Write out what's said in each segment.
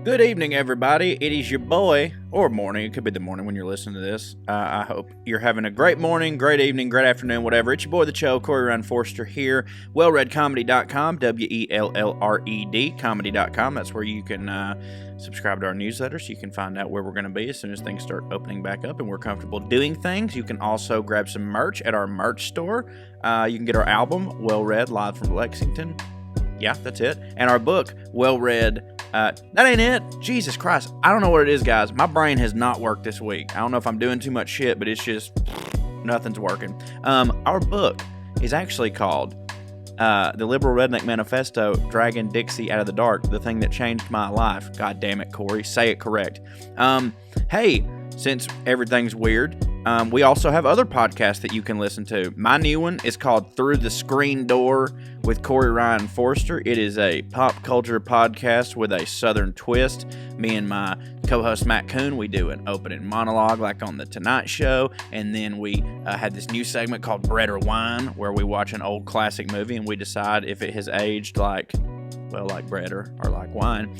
Good evening, everybody. It is your boy, or morning. It could be the morning when you're listening to this. I hope you're having a great morning, great evening, great afternoon, whatever. It's your boy, the Cho, Corey Ryan Forster here. WellREDcomedy.com, WellRED comedy.com. That's where you can subscribe to our newsletter so you can find out where we're going to be as soon as things start opening back up and we're comfortable doing things. You can also grab some merch at our merch store. You can get our album, WellRED, live from Lexington. Yeah, that's it. And our book, WellRED. That ain't it. Jesus Christ. I don't know what it is, guys. My brain has not worked this week. I don't know if I'm doing too much shit, but it's just nothing's working. Our book is actually called The Liberal Redneck Manifesto, Dragging Dixie Out of the Dark, the thing that changed my life. God damn it, Corey. Say it correct. Hey, since everything's weird, we also have other podcasts that you can listen to. My new one is called Through the Screen Door with Corey Ryan Forster. It is a pop culture podcast with a southern twist. Me and my co-host Matt Coon, we do an opening monologue like on The Tonight Show, and then we had this new segment called Bread or Wine where we watch an old classic movie and we decide if it has aged like bread or like wine.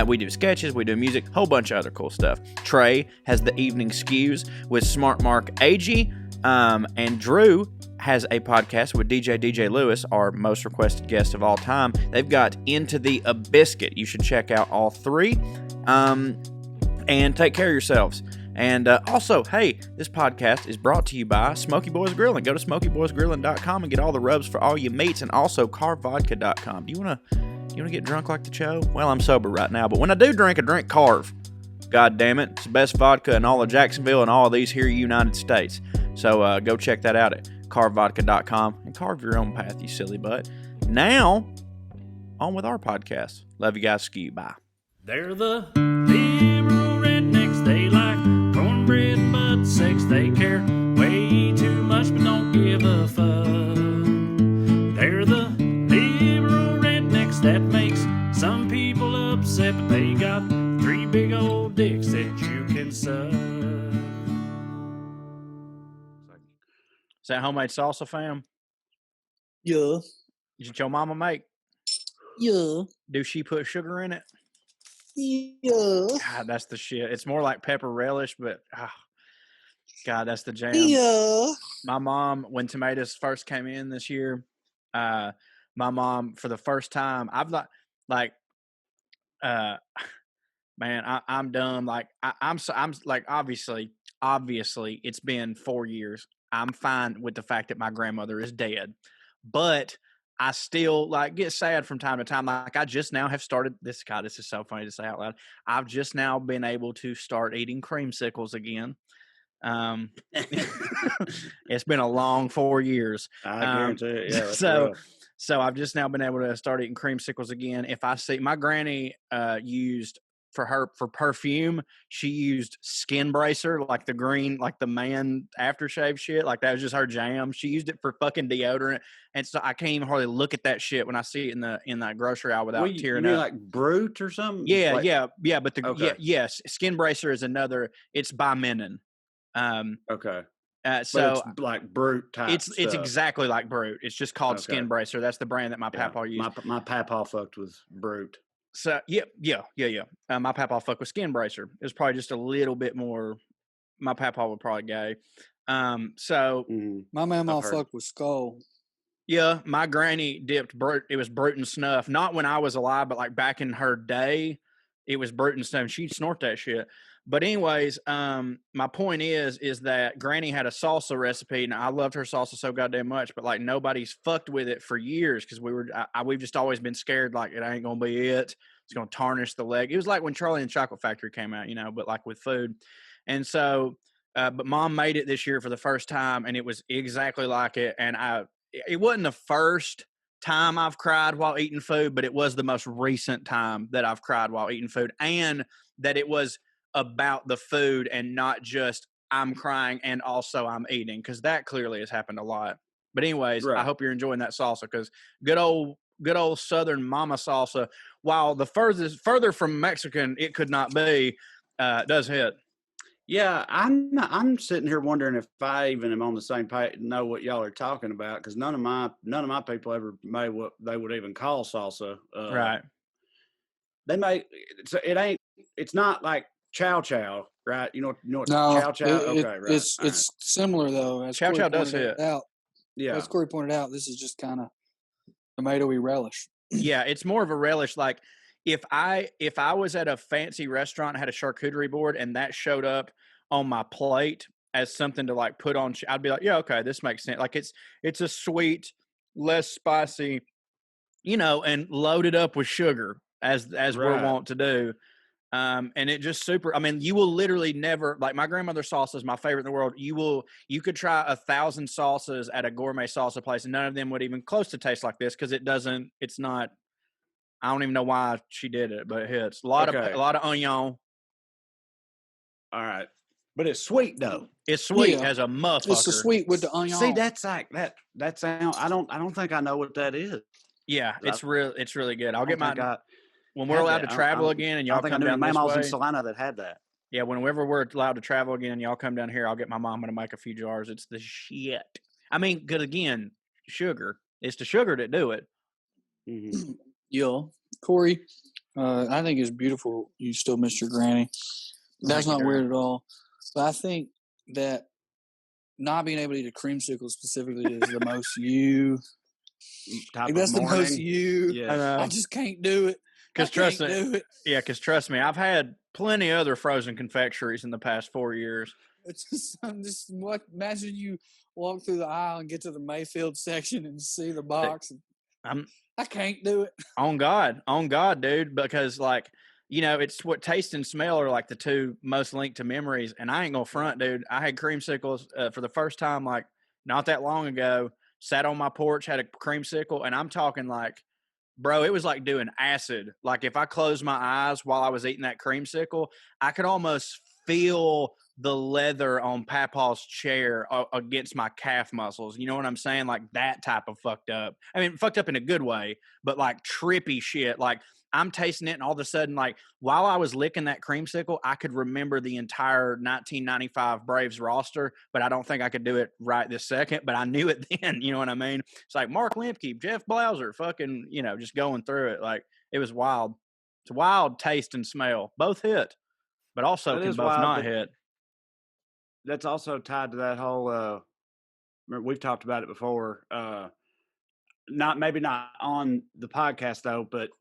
We do sketches, we do music, whole bunch of other cool stuff. Trae has the Evening Skews with Smart Mark Agee, and Drew has a podcast with DJ Lewis, our most requested guest of all time. They've got Into the Biscuit. You should check out all three, and take care of yourselves. And also, hey, this podcast is brought to you by Smoky Boys Grilling. Go to smokyboysgrilling.com and get all the rubs for all your meats, and also carvodka.com. Do you want to get drunk like the Cho? Well, I'm sober right now, but when I do drink, I drink Carve. God damn it. It's the best vodka in all of Jacksonville and all of these here United States. So go check that out at carvevodka.com and carve your own path, you silly butt. Now, on with our podcast. Love you guys. Ski. Bye. They're the liberal rednecks. They like cornbread and butt sex. They care way too much but don't give a fuck. They're the liberal rednecks that makes some people upset, but they got three big old dicks that you can suck. Is that homemade salsa, fam? Yeah. Did your mama make? Yeah. Do she put sugar in it? Yeah. God, that's the shit. It's more like pepper relish, but God, that's the jam. Yeah. My mom, when tomatoes first came in this year, my mom, for the first time, I've man, I'm dumb. Like I'm like, obviously, it's been 4 years. I'm fine with the fact that my grandmother is dead, but I still like get sad from time to time. Like I just now have started this. God, this is so funny to say out loud. I've just now been able to start eating creamsicles again. It's been a long 4 years. I guarantee it. Yeah. So I've just now been able to start eating creamsicles again. If I see my granny used for perfume, she used Skin Bracer, like the green, like the man aftershave shit. Like that was just her jam. She used it for fucking deodorant, and so I can't even hardly look at that shit when I see it in that grocery aisle without tearing up. Like Brute or something? Yeah, like, yeah. But yes, Skin Bracer is another. It's by Menon. Okay. So it's like Brute type. It's exactly like Brute. It's just called Skin Bracer. That's the brand that my papaw used. My papaw fucked with Brute. So yeah. My papaw fucked with Skin Bracer. It was probably just a little bit more. My papaw was probably gay. My mama fucked with Skull. Yeah, my granny dipped Brute. It was Brute and Snuff. Not when I was alive, but like back in her day, it was Brute and Snuff. She'd snort that shit. But anyways, my point is that Granny had a salsa recipe, and I loved her salsa so goddamn much. But like nobody's fucked with it for years because we've just always been scared like it ain't gonna be it. It's gonna tarnish the leg. It was like when Charlie and the Chocolate Factory came out, but like with food. And so, but Mom made it this year for the first time, and it was exactly like it. And it wasn't the first time I've cried while eating food, but it was the most recent time that I've cried while eating food, and that it was about the food and not just I'm crying and also I'm eating, because that clearly has happened a lot. But anyways, right. I hope you're enjoying that salsa, because good old Southern mama salsa, while the further from Mexican it could not be, does hit. Yeah, I'm sitting here wondering if I even am on the same page, know what y'all are talking about, because none of my people ever made what they would even call salsa. Right. They make, so it ain't it's not like chow chow, right? You know what No, chow chow? Okay, right. It's similar though. As Chow Corey chow does pointed hit. out. Yeah. As Corey pointed out, this is just kind of tomatoey relish. Yeah, it's more of a relish. Like if I was at a fancy restaurant and had a charcuterie board and that showed up on my plate as something to like put on, I'd be like, yeah, okay, this makes sense. Like it's a sweet, less spicy, and loaded up with sugar as we're wont to do. And it just super. I mean, you will literally never, like, my grandmother's salsa is my favorite in the world. You could try 1,000 salsas at a gourmet salsa place, and none of them would even close to taste like this because it's not. I don't even know why she did it, but it hits a lot of onion. All right, but it's sweet though. It's sweet as a motherfucker. It's the sweet with the onion. See, that's like that sound. I don't think I know what that is. Yeah, it's really good. I'll get my. When we're allowed to travel again and y'all come down this way. Meemaws in Salina that had that. Yeah, whenever we're allowed to travel again and y'all come down here, I'll get my mom to make a few jars. It's the shit. I mean, because again, sugar. It's the sugar that do it. Mm-hmm. Yeah. Corey, I think it's beautiful you still miss your granny. That's not weird at all. But I think that not being able to eat a creamsicle specifically is the most you. That's the most you. Yeah. I just can't do it. Because trust me, I've had plenty other frozen confectionaries in the past 4 years. It's just imagine you walk through the aisle and get to the Mayfield section and see the box. I can't do it. On God, dude, because it's what taste and smell are like the two most linked to memories. And I ain't gonna front, dude. I had creamsicles for the first time, like not that long ago. Sat on my porch, had a creamsicle, and I'm talking like. Bro, it was like doing acid. Like if I closed my eyes while I was eating that creamsicle, I could almost feel the leather on Papaw's chair against my calf muscles. You know what I'm saying? Like that type of fucked up. I mean, fucked up in a good way, but like trippy shit. Like I'm tasting it, and all of a sudden, like while I was licking that creamsicle, I could remember the entire 1995 Braves roster, but I don't think I could do it right this second. But I knew it then. You know what I mean? It's like Mark Lemke, Jeff Blauser, fucking, just going through it. Like it was wild. It's wild taste and smell. Both hit, but also can both not hit. That's also tied to that whole. We've talked about it before. Not on the podcast though, but.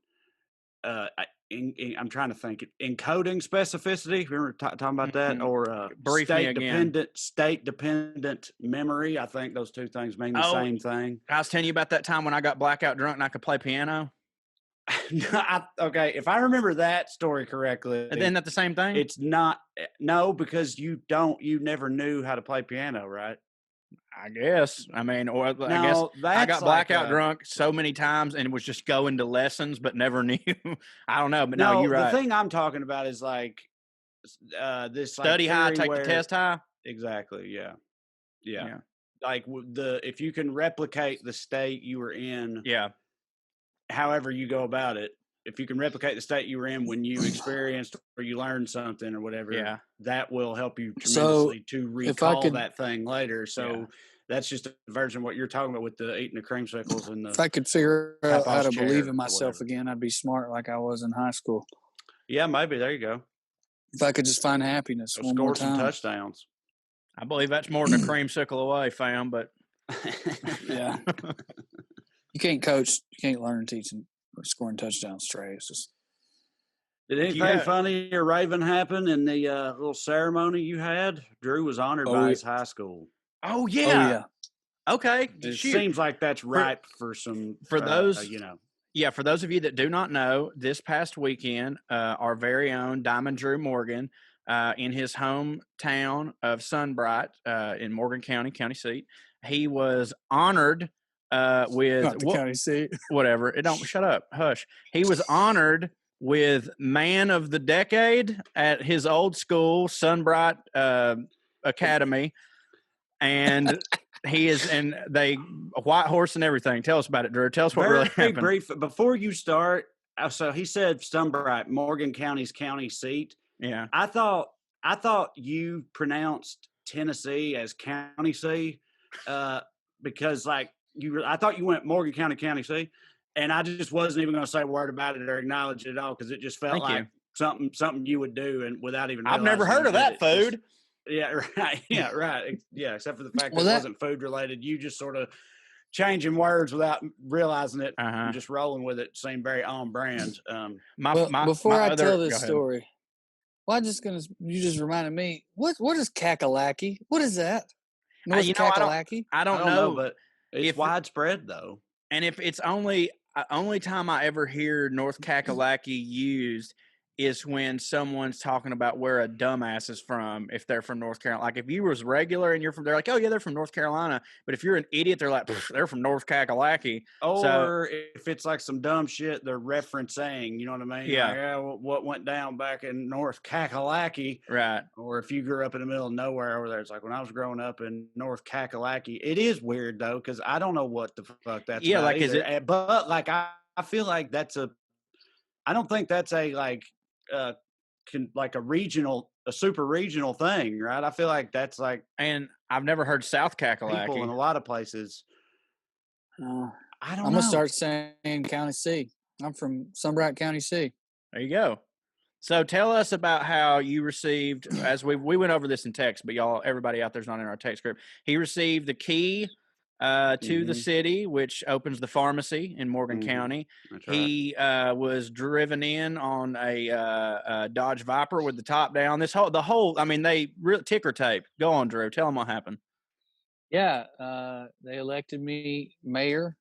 I'm trying to think. Encoding specificity. Remember talking about that, or state dependent memory. I think those two things mean the same thing. I was telling you about that time when I got blackout drunk and I could play piano. Okay, if I remember that story correctly, isn't that the same thing? It's not. No, because you never knew how to play piano, right? I guess. I mean, or I guess I got blackout drunk so many times and was just going to lessons, but never knew. I don't know, but no, you're right. The thing I'm talking about is like this study high, take the test high. Exactly. Yeah. Like if you can replicate the state you were in. Yeah. However you go about it. If you can replicate the state you were in when you experienced or you learned something or whatever, that will help you tremendously to recall that thing later. So that's just a version of what you're talking about with the eating the creamsicles and the. If I could figure out how to believe in myself again, I'd be smart like I was in high school. Yeah, maybe. There you go. If I could just find happiness one more time. Score some touchdowns. I believe that's more than a creamsicle away, fam, but. Yeah. You can't coach. You can't learn teaching. Scoring touchdowns, Trae. It's just. Did anything funny or raving happen in the little ceremony you had? Drew was honored by his high school. Oh yeah. Okay. It seems like that's ripe for some. For those, Yeah, for those of you that do not know, this past weekend, our very own Diamond Drew Morgan, in his hometown of Sunbright, in Morgan County, county seat, he was honored. With not the county seat. Whatever. It don't shut up. Hush. He was honored with Man of the Decade at his old school, Sunbright Academy. And he is a white horse and everything. Tell us about it, Drew. Tell us what really happened. Very brief. Before you start, so he said Sunbright, Morgan County's county seat. Yeah. I thought you pronounced Tennessee as county seat, because I thought you went Morgan County seat, and I just wasn't even going to say a word about it or acknowledge it at all because it just felt something you would do and without even I've never heard of that food. Yeah, right. Yeah, right. Yeah, except for the fact that it wasn't food related. You just sort of changing words without realizing it and just rolling with it seemed very on brand. Before I tell this story, well, you just reminded me, what is kakalaki? What is that? Kakalaki? I don't know, but it's widespread though. And if it's only time I ever hear North Kakalaki used is when someone's talking about where a dumbass is from, if they're from North Carolina. Like if you was regular and they're like, oh yeah, they're from North Carolina. But if you're an idiot, they're like, they're from North Kakalaki. Or if it's like some dumb shit they're referencing, you know what I mean? Yeah. Like, what went down back in North Kakalaki. Right. Or if you grew up in the middle of nowhere over there, it's like when I was growing up in North Kakalaki. It is weird though, because I don't know what the fuck that's about like either. Is it? But like I feel like I don't think that's a super regional thing, right? I feel like that's like, and I've never heard South Kakalaki people in a lot of places. I don't know. I'm gonna start saying County C. I'm from Sunbright County C. There you go. So tell us about how you received, as we went over this in text, but everybody out there's not in our text group. He received the key to the city, which opens the pharmacy in Morgan County. That's right. He was driven in on a Dodge Viper with the top down. They ticker tape. Go on, Drew. Tell them what happened. Yeah, they elected me mayor.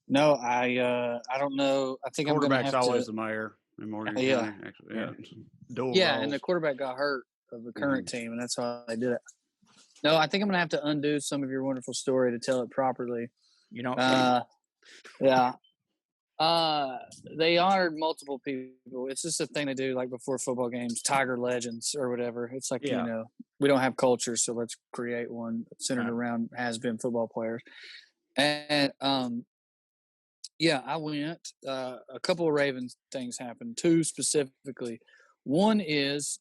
No, I don't know. I think I'm going to have to. Quarterback's always the mayor in Morgan County. Actually, and the quarterback got hurt of the current team, and that's how they did it. No, I think I'm going to have to undo some of your wonderful story to tell it properly. You know? Yeah. They honored multiple people. It's just a thing to do, like before football games, Tiger Legends or whatever. It's like, we don't have culture, so let's create one centered around has-been football players. And, I went. A couple of Ravens things happened, two specifically. One is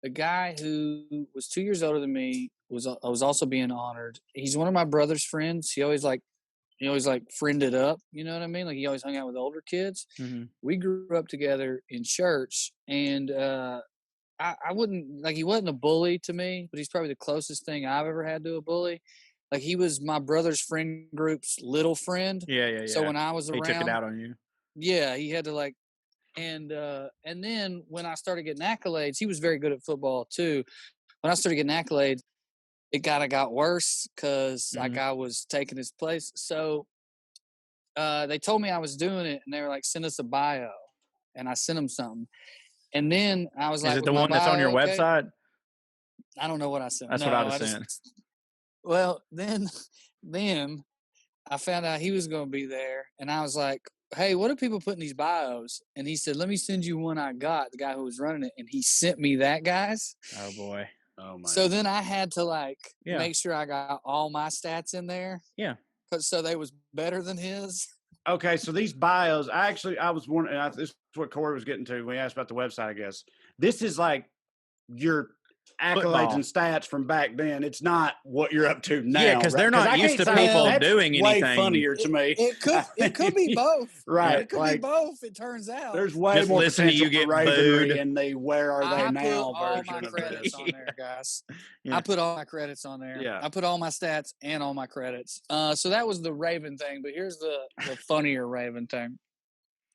the guy who was 2 years older than me was also being honored. He's one of my brother's friends. He always friended up. You know what I mean? Like he always hung out with older kids. Mm-hmm. We grew up together in church, and I wouldn't he wasn't a bully to me, but he's probably the closest thing I've ever had to a bully. Like he was my brother's friend group's little friend. Yeah. So when I was around, he took it out on you. Yeah, he had to and then when I started getting accolades, he was very good at football too. When I started getting accolades, it kind of got worse because I was taking his place. So they told me I was doing it, and they were like, "Send us a bio," and I sent them something. And then I was like, "Is it the one that's on your website?" I don't know what I sent. That's what I sent. Well, then I found out he was going to be there, and I was like, hey, what are people putting these bios? And he said, let me send you one I got, the guy who was running it. And he sent me that guy's. Oh, boy. Oh, my. So then I had to, make sure I got all my stats in there. Yeah. So they was better than his. Okay, so these bios, I was wondering, this is what Corey was getting to when he asked about the website, I guess. This is like your accolades and stats from back then. It's not what you're up to now. Yeah, because they're not used to people doing anything. Way funnier to me. It could be both. Right. It could be both, it turns out. There's way just more listen to you get booed in the where are they now version. I put all my credits on there, guys. Yeah. I put all my credits on there. Yeah. I put all my stats and all my credits. So that was the Raven thing, but here's the funnier Raven thing.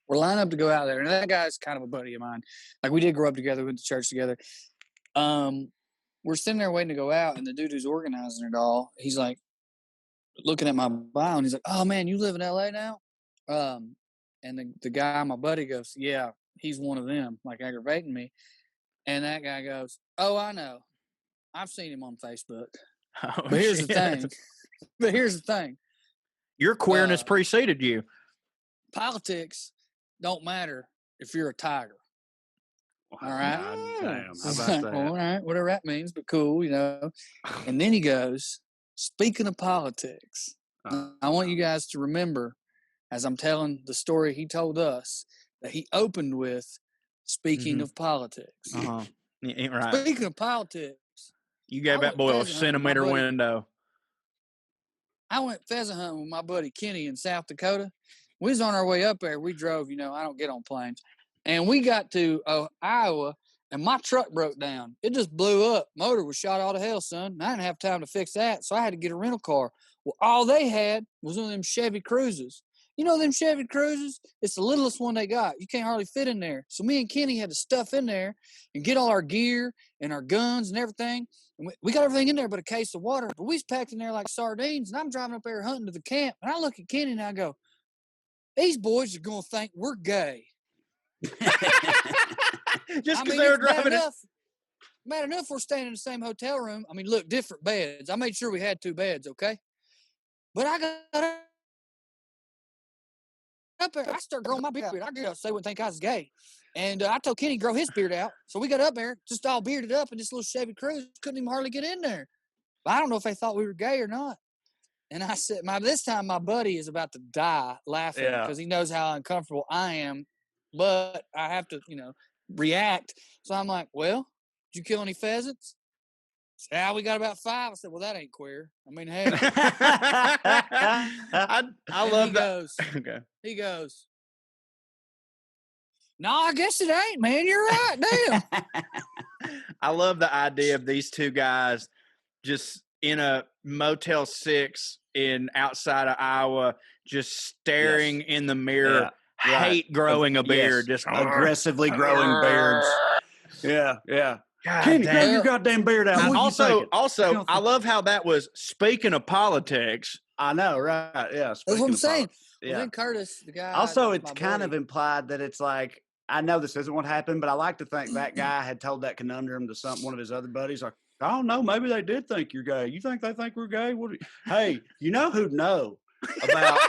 We're lining up to go out there, and that guy's kind of a buddy of mine. Like, we did grow up together, we went to church together. We're sitting there waiting to go out, and the dude who's organizing it all, he's like looking at my bio, and he's like, "Oh man, you live in LA now?" And the guy, my buddy, goes, "Yeah, he's one of them," like aggravating me. And that guy goes, "Oh, I know, I've seen him on Facebook." Oh, but here's the thing. Your queerness preceded you. Politics don't matter if you're a tiger. All right. Damn. How about that? All right. Whatever that means, but cool, And then he goes, speaking of politics, I want you guys to remember, as I'm telling the story he told us, that he opened with, speaking of politics. Uh-huh. Right. Speaking of politics. You gave that boy a centimeter window. I went pheasant hunting with my buddy Kenny in South Dakota. We was on our way up there. We drove, I don't get on planes. And we got to Iowa, and my truck broke down. It just blew up. Motor was shot all to hell, son. And I didn't have time to fix that, so I had to get a rental car. Well, all they had was one of them Chevy Cruises. You know them Chevy Cruises? It's the littlest one they got. You can't hardly fit in there. So me and Kenny had to stuff in there and get all our gear and our guns and everything. And we got everything in there but a case of water. But we was packed in there like sardines, and I'm driving up there hunting to the camp. And I look at Kenny and I go, these boys are going to think we're gay. Just because they were driving it. Bad enough we're staying in the same hotel room. I mean, look, different beds. I made sure we had 2 beds, okay? But I got up there. I started growing my beard out. I got to say, wouldn't think I was gay. And I told Kenny to grow his beard out. So we got up there, just all bearded up in this little Chevy Cruise. Couldn't even hardly get in there. But I don't know if they thought we were gay or not. And I said, this time my buddy is about to die laughing because he knows how uncomfortable I am. But I have to, react. So I'm like, well, did you kill any pheasants? Yeah, we got about 5. I said, well, that ain't queer. I mean, hey. I love that. Okay. He goes, no, I guess it ain't, man. You're right. Damn. I love the idea of these 2 guys just in a Motel 6 outside of Iowa, just staring in the mirror, hate growing a beard, just aggressively growing beards. Yeah. God Kenny, grow your goddamn beard out. Also, I love how that was speaking of politics. I know, right? Yeah, that's what I'm saying. Yeah. Well, then Curtis, the guy. Also, it's kind of implied that it's like, I know this isn't what happened, but I like to think that guy had told that conundrum to one of his other buddies. Like, I don't know, maybe they did think you're gay. You think they think we're gay? Hey, you know who'd know about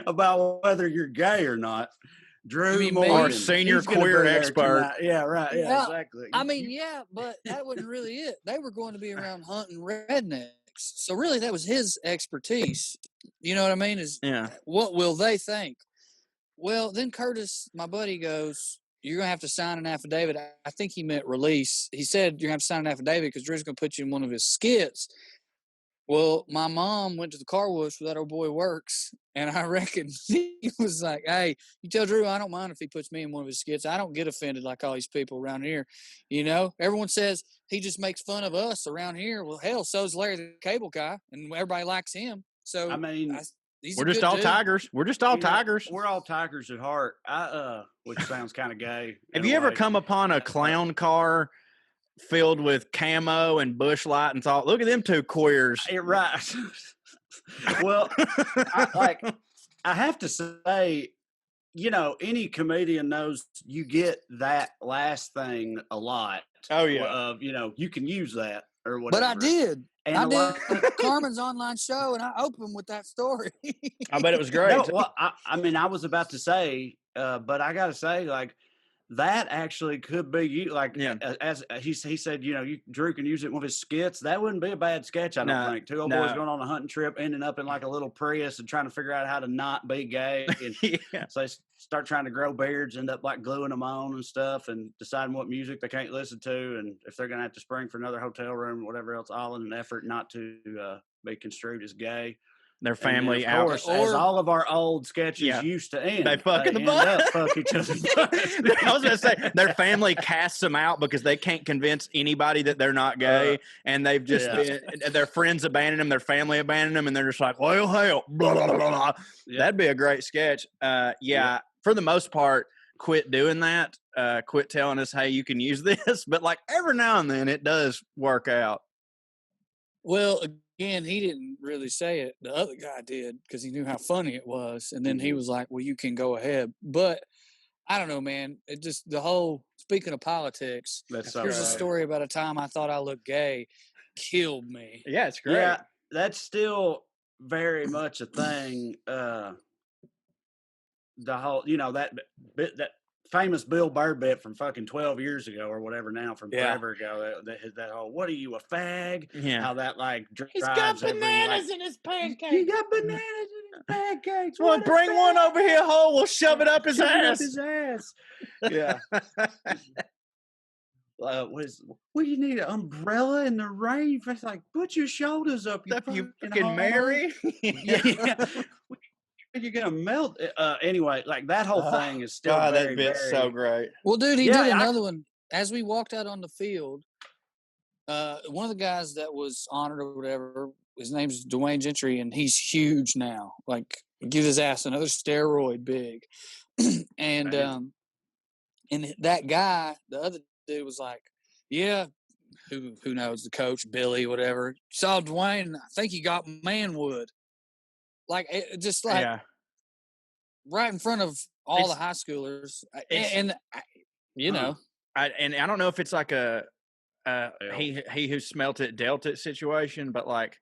about whether you're gay or not? Drew Morgan, our senior queer expert. Yeah, right. Yeah, exactly. I mean, but that wasn't really it. They were going to be around hunting rednecks. So really that was his expertise. You know what I mean? What will they think? Well, then Curtis, my buddy, goes, you're going to have to sign an affidavit. I think he meant release. He said you're going to have to sign an affidavit because Drew's going to put you in one of his skits. Well, my mom went to the car wash where that old boy works, and I reckon he was like, hey, you tell Drew I don't mind if he puts me in one of his skits. I don't get offended like all these people around here. Everyone says he just makes fun of us around here. Well, hell, so's Larry the Cable Guy, and everybody likes him. So, I mean, we're just all tigers. We're just all tigers. We're all tigers at heart, which sounds kind of gay. Have you ever come upon a clown car filled with camo and bush light and thought, look at them 2 queers? Right. Well, I have to say, any comedian knows you get that last thing a lot. Oh, yeah. You can use that or whatever. But I did. And I did Carmen's online show, and I opened with that story. I bet it was great. No, well, I was about to say, but I got to say, like, that actually could be you. Like, as he said, Drew can use it in one of his skits. That wouldn't be a bad sketch, I don't think. 2 old boys going on a hunting trip, ending up in like a little Prius and trying to figure out how to not be gay. And so they start trying to grow beards, end up like gluing them on and stuff, and deciding what music they can't listen to, and if they're going to have to spring for another hotel room or whatever else, all in an effort not to be construed as gay. Their family out. Of course, as all of our old sketches used to end. They fuck in the butt. Fuck each other. I was going to say, their family casts them out because they can't convince anybody that they're not gay. And they've just been, their friends abandon them, their family abandoned them, and they're just like, well, hell, blah, blah, blah, blah. That'd be a great sketch. For the most part, quit doing that. Quit telling us, hey, you can use this. But like every now and then it does work out. Well, again, he didn't really say it. The other guy did because he knew how funny it was. And then he was like, well, you can go ahead. But I don't know, man. It just the whole speaking of politics, here's a story about a time I thought I looked gay, killed me. Yeah, it's great. Yeah, that's still very much a thing. The whole, that famous Bill Burr bit from fucking 12 years ago or whatever now, from forever ago. That whole, what are you, a fag? Yeah. How that like drives He's got bananas in his pancakes. He got bananas in his pancakes. Well, bring one over here, Ho. We'll shove it up his ass. Yeah. Well, you need an umbrella in the rain. It's like, put your shoulders up, you fucking Mary. Yeah. You're gonna melt. Anyway, like that whole thing is still God, very, that bit's very. so great. Well, dude, he did another one as we walked out on the field. One of the guys that was honored or whatever, his name's Dwayne Gentry, and he's huge now. Like, give his ass another steroid big. and that guy, the other dude, was like, yeah, who knows, the coach, Billy, whatever, saw Dwayne, I think he got manwood. Like, it just like right in front of all the high schoolers. And you know. And I don't know if it's like a he who smelt it dealt it situation, but like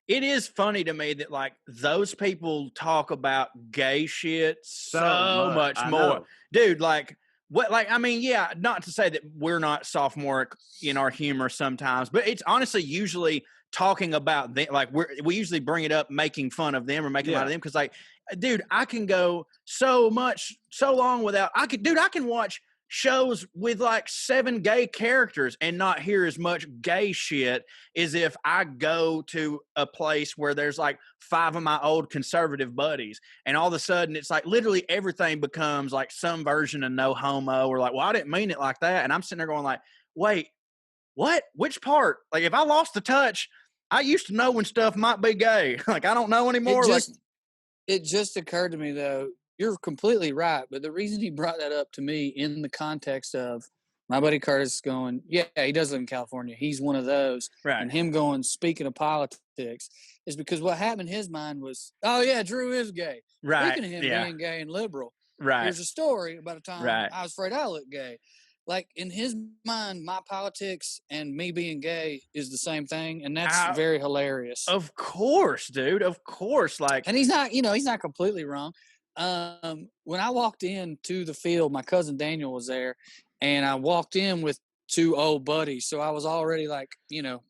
it is funny to me that like those people talk about gay shit so much more. Dude, like what, like, I mean, yeah, not to say that we're not sophomoric in our humor sometimes, but it's honestly usually talking about them. Like we usually bring it up, making fun of them or making fun of them. Cause like, dude, I can go so long without, I can watch shows with like 7 gay characters and not hear as much gay shit as if I go to a place where there's like 5 of my old conservative buddies and all of a sudden it's like literally everything becomes like some version of no homo or like, well, I didn't mean it like that. And I'm sitting there going like, wait, what? Which part? Like if I lost the touch, I used to know when stuff might be gay. Like I don't know anymore. It just occurred to me though, you're completely right, but the reason he brought that up to me in the context of my buddy Curtis going, yeah, he does live in California. He's one of those. Right. And him going, speaking of politics, is because what happened in his mind was, oh, yeah, Drew is gay. Right. Speaking of him being gay and liberal, right. Here's a story about a time I was afraid I looked gay. Like, in his mind, my politics and me being gay is the same thing, and that's very hilarious. Of course, dude. Of course. Like, and he's not completely wrong. When I walked into the field, my cousin Daniel was there, and I walked in with 2 old buddies. So I was already like,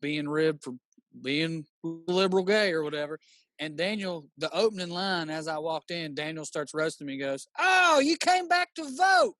being ribbed for being liberal gay or whatever. And Daniel, the opening line as I walked in, Daniel starts roasting me, goes, "Oh, you came back to vote."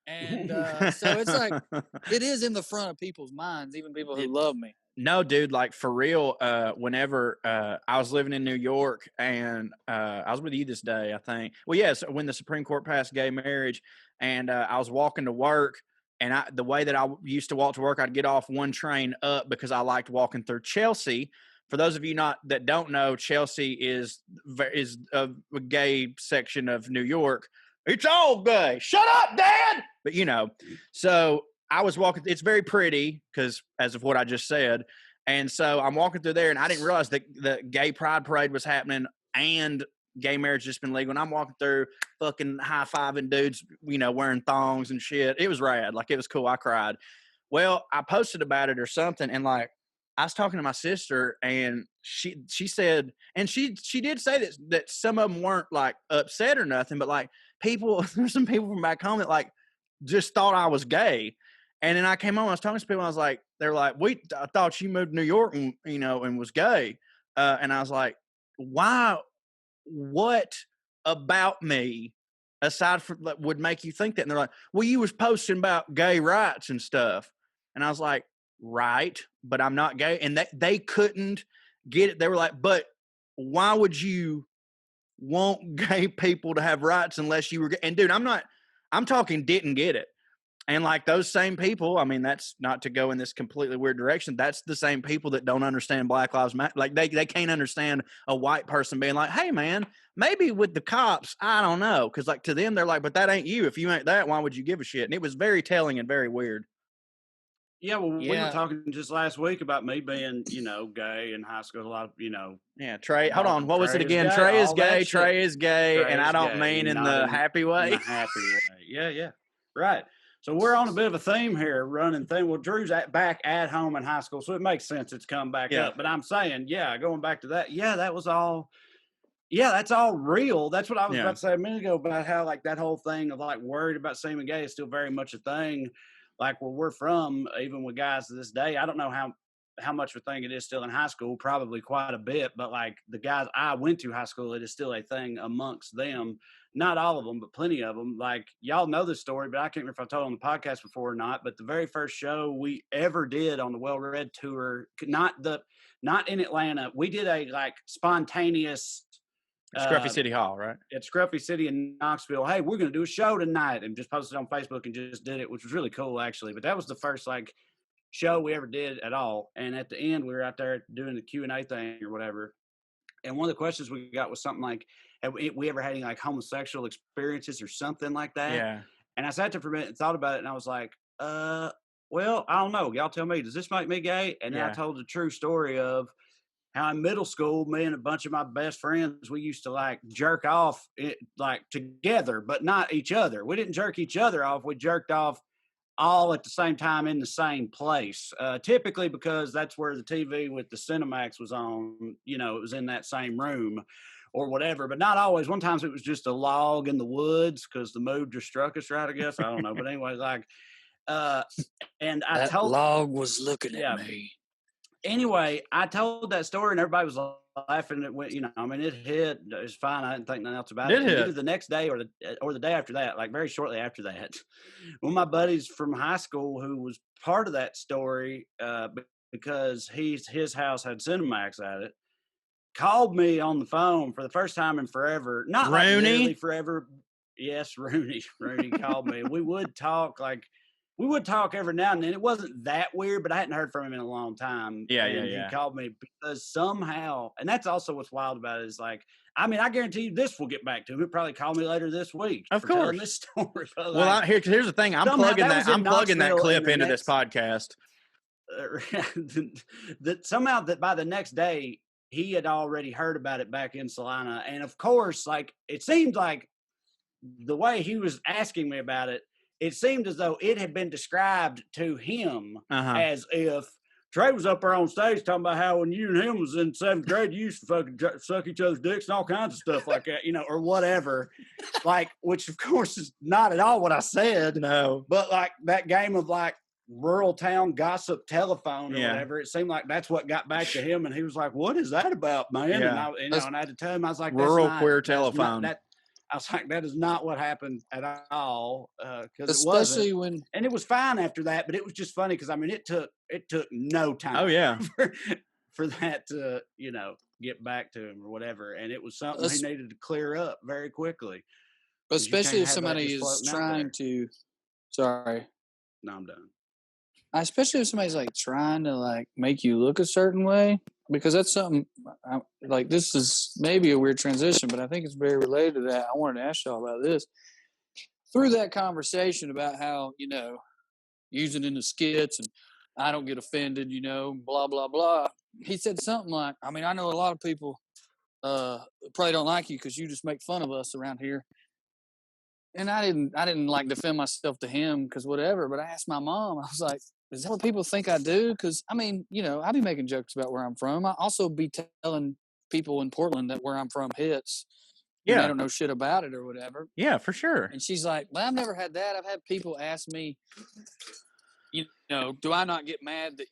And so it's like, it is in the front of people's minds, even people who love me. No, dude, like for real, whenever I was living in New York and I was with you this day, I think. Well, yes, when the Supreme Court passed gay marriage and I was walking to work and the way that I used to walk to work, I'd get off one train up because I liked walking through Chelsea. For those of you that don't know, Chelsea is a gay section of New York. It's all gay. Shut up, Dad! But, so I was walking. It's very pretty because as of what I just said. And so I'm walking through there and I didn't realize that the gay pride parade was happening and gay marriage just been legal. And I'm walking through fucking high-fiving dudes, wearing thongs and shit. It was rad. Like, it was cool. I cried. Well, I posted about it or something. And like, I was talking to my sister and she said, and she did say that some of them weren't like upset or nothing, but like there's some people from back home that like just thought I was gay. And then I came home, I was talking to people, and I was like, they're like, I thought you moved to New York and, and was gay. And I was like, why, what about me aside from would make you think that? And they're like, well, you was posting about gay rights and stuff. And I was like, right, but I'm not gay. And they couldn't get it. They were like, but why would you want gay people to have rights unless you were gay? And dude, I'm talking didn't get it. And like those same people, I mean, that's not to go in this completely weird direction. That's the same people that don't understand Black Lives Matter. Like they can't understand a white person being like, hey man, maybe with the cops, I don't know. Cause like to them, they're like, but that ain't you. If you ain't that, why would you give a shit? And it was very telling and very weird. Yeah, well, we were talking just last week about me being, gay in high school. A lot of, Yeah, Trae. Hold on. What was it again? Trae is gay. Trae is gay, and I don't mean in the happy way. In the happy way. Yeah. Right. So we're on a bit of a theme here, running thing. Well, Drew's back at home in high school, so it makes sense it's come back up. But I'm saying, going back to that, that was all. Yeah, that's all real. That's what I was about to say a minute ago about how like that whole thing of like worried about seeing gay is still very much a thing. Like where we're from, even with guys to this day, I don't know how how much of a thing it is still in high school, probably quite a bit, but like the guys I went to high school, it is still a thing amongst them. Not all of them, but plenty of them. Like, y'all know this story, but I can't remember if I told it on the podcast before or not, but the very first show we ever did on the WellRED tour, not in Atlanta, we did a like spontaneous Scruffy City Hall, right? At Scruffy City in Knoxville. Hey, we're going to do a show tonight, and just posted on Facebook and just did it, which was really cool actually. But that was the first like show we ever did at all. And at the end, we were out there doing the Q&A thing or whatever. And one of the questions we got was something like, have we ever had any like homosexual experiences or something like that? Yeah. And I sat there for a minute and thought about it, and I was like, well, I don't know. Y'all tell me, does this make me gay? And then I told the true story of how in middle school, me and a bunch of my best friends, we used to like jerk off like together, but not each other. We didn't jerk each other off. We jerked off all at the same time in the same place, typically because that's where the TV with the Cinemax was on. You know, it was in that same room or whatever, but not always. One time it was just a log in the woods because the mood just struck us right, I guess. I don't know. But anyway, like, and I that told log was looking at me. Anyway, I told that story and everybody was laughing. It went, you know, I mean, it hit. It was fine. I didn't think nothing else about it. Either the next day or the day after that, like very shortly after that, one of my buddies from high school who was part of that story, because his house had Cinemax at it, called me on the phone for the first time in forever. Not like literally forever. Yes, Rooney called me. We would talk every now and then. It wasn't that weird, but I hadn't heard from him in a long time. Yeah. He called me because somehow, and that's also what's wild about it is like, I mean, I guarantee you this will get back to him. He'll probably call me later this week. Of for telling course. This story. But well, like, here's the thing. I'm plugging that clip into this podcast. That somehow that by the next day he had already heard about it back in Salina, and of course, like it seemed like the way he was asking me about it. It seemed as though it had been described to him as if Trae was up there on stage talking about how when you and him was in 7th grade, you used to fucking suck each other's dicks and all kinds of stuff like that, you know, or whatever. Like, which of course is not at all what I said. No. But like that game of like rural town gossip telephone or whatever, it seemed like that's what got back to him. And he was like, what is that about, man? Yeah. And I had to tell him, I was like, rural queer telephone. I was like, that is not what happened at all. Especially when, and it was fine after that, but it was just funny because I mean, it took no time. Oh yeah, for that to get back to him or whatever, and it was something he needed to clear up very quickly. Especially if somebody is trying to. Sorry. No, I'm done. Especially if somebody's like trying to like make you look a certain way. Because that's something, like this is maybe a weird transition, but I think it's very related to that. I wanted to ask y'all about this. Through that conversation about how, using in the skits and I don't get offended, blah, blah, blah. He said something like, I mean, I know a lot of people probably don't like you because you just make fun of us around here. And I didn't like defend myself to him because whatever, but I asked my mom, I was like, is that what people think I do? Because, I mean, I be making jokes about where I'm from. I also be telling people in Portland that where I'm from hits. Yeah. They don't know shit about it or whatever. Yeah, for sure. And she's like, well, I've never had that. I've had people ask me, do I not get mad that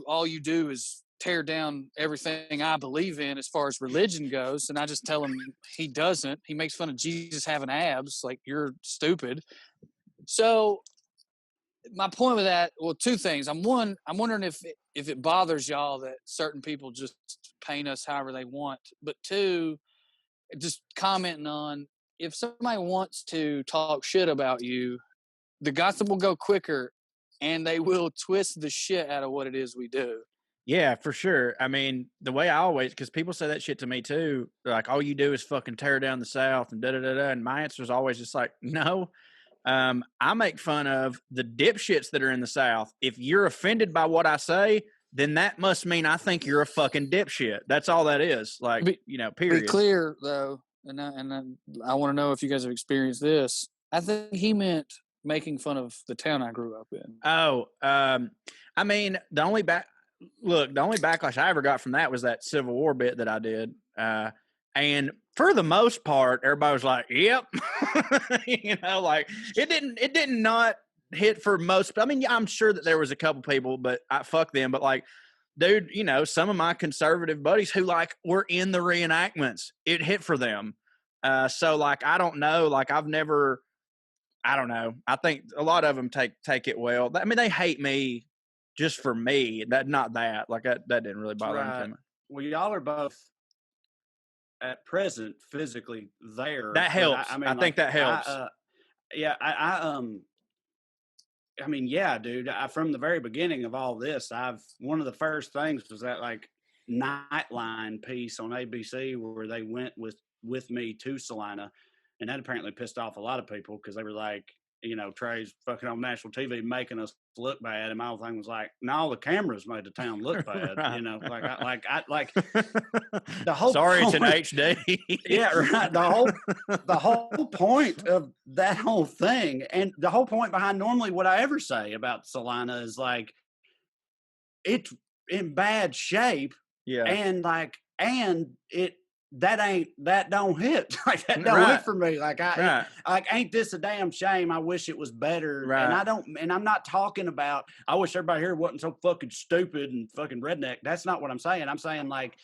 all you do is tear down everything I believe in as far as religion goes? And I just tell him he doesn't. He makes fun of Jesus having abs. Like, you're stupid. So my point with that, well, two things. I'm wondering if it bothers y'all that certain people just paint us however they want. But two, just commenting on if somebody wants to talk shit about you, the gossip will go quicker and they will twist the shit out of what it is we do. Yeah, for sure. I mean, the way I always, because people say that shit to me too, like, all you do is fucking tear down the South and da-da-da-da. And my answer is always just like, no. I make fun of the dipshits that are in the South. If you're offended by what I say, then that must mean I think you're a fucking dipshit. That's all that is. Like, period. Be clear, though, and I want to know if you guys have experienced this. I think he meant making fun of the town I grew up in. Oh, I mean, the only backlash I ever got from that was that Civil War bit that I did. And for the most part, everybody was like, yep. Like it didn't not hit for most. I mean, I'm sure that there was a couple people, but fuck them. But like, dude, you know, some of my conservative buddies who like were in the reenactments, it hit for them. So like, I don't know. Like, I don't know. I think a lot of them take it well. I mean, they hate me just for me. Not that. Like that didn't really bother them too much. Well, y'all are both at present physically there. That helps. I think that helps. I mean, yeah, dude. From the very beginning of all this, one of the first things was that like Nightline piece on ABC where they went with me to Salina, and that apparently pissed off a lot of people because they were like, you know, Trae's fucking on national TV making us look bad, and my whole thing was like, no, the cameras made the town look bad. Right. You know, like the whole. Sorry, point, it's an HD. Yeah, right. The whole point of that whole thing, and the whole point behind normally what I ever say about Salina is like, it's in bad shape. Yeah, and that don't hit. Like that don't hit for me. Like ain't this a damn shame? I wish it was better. Right. And I'm not talking about I wish everybody here wasn't so fucking stupid and fucking redneck. That's not what I'm saying. I'm saying like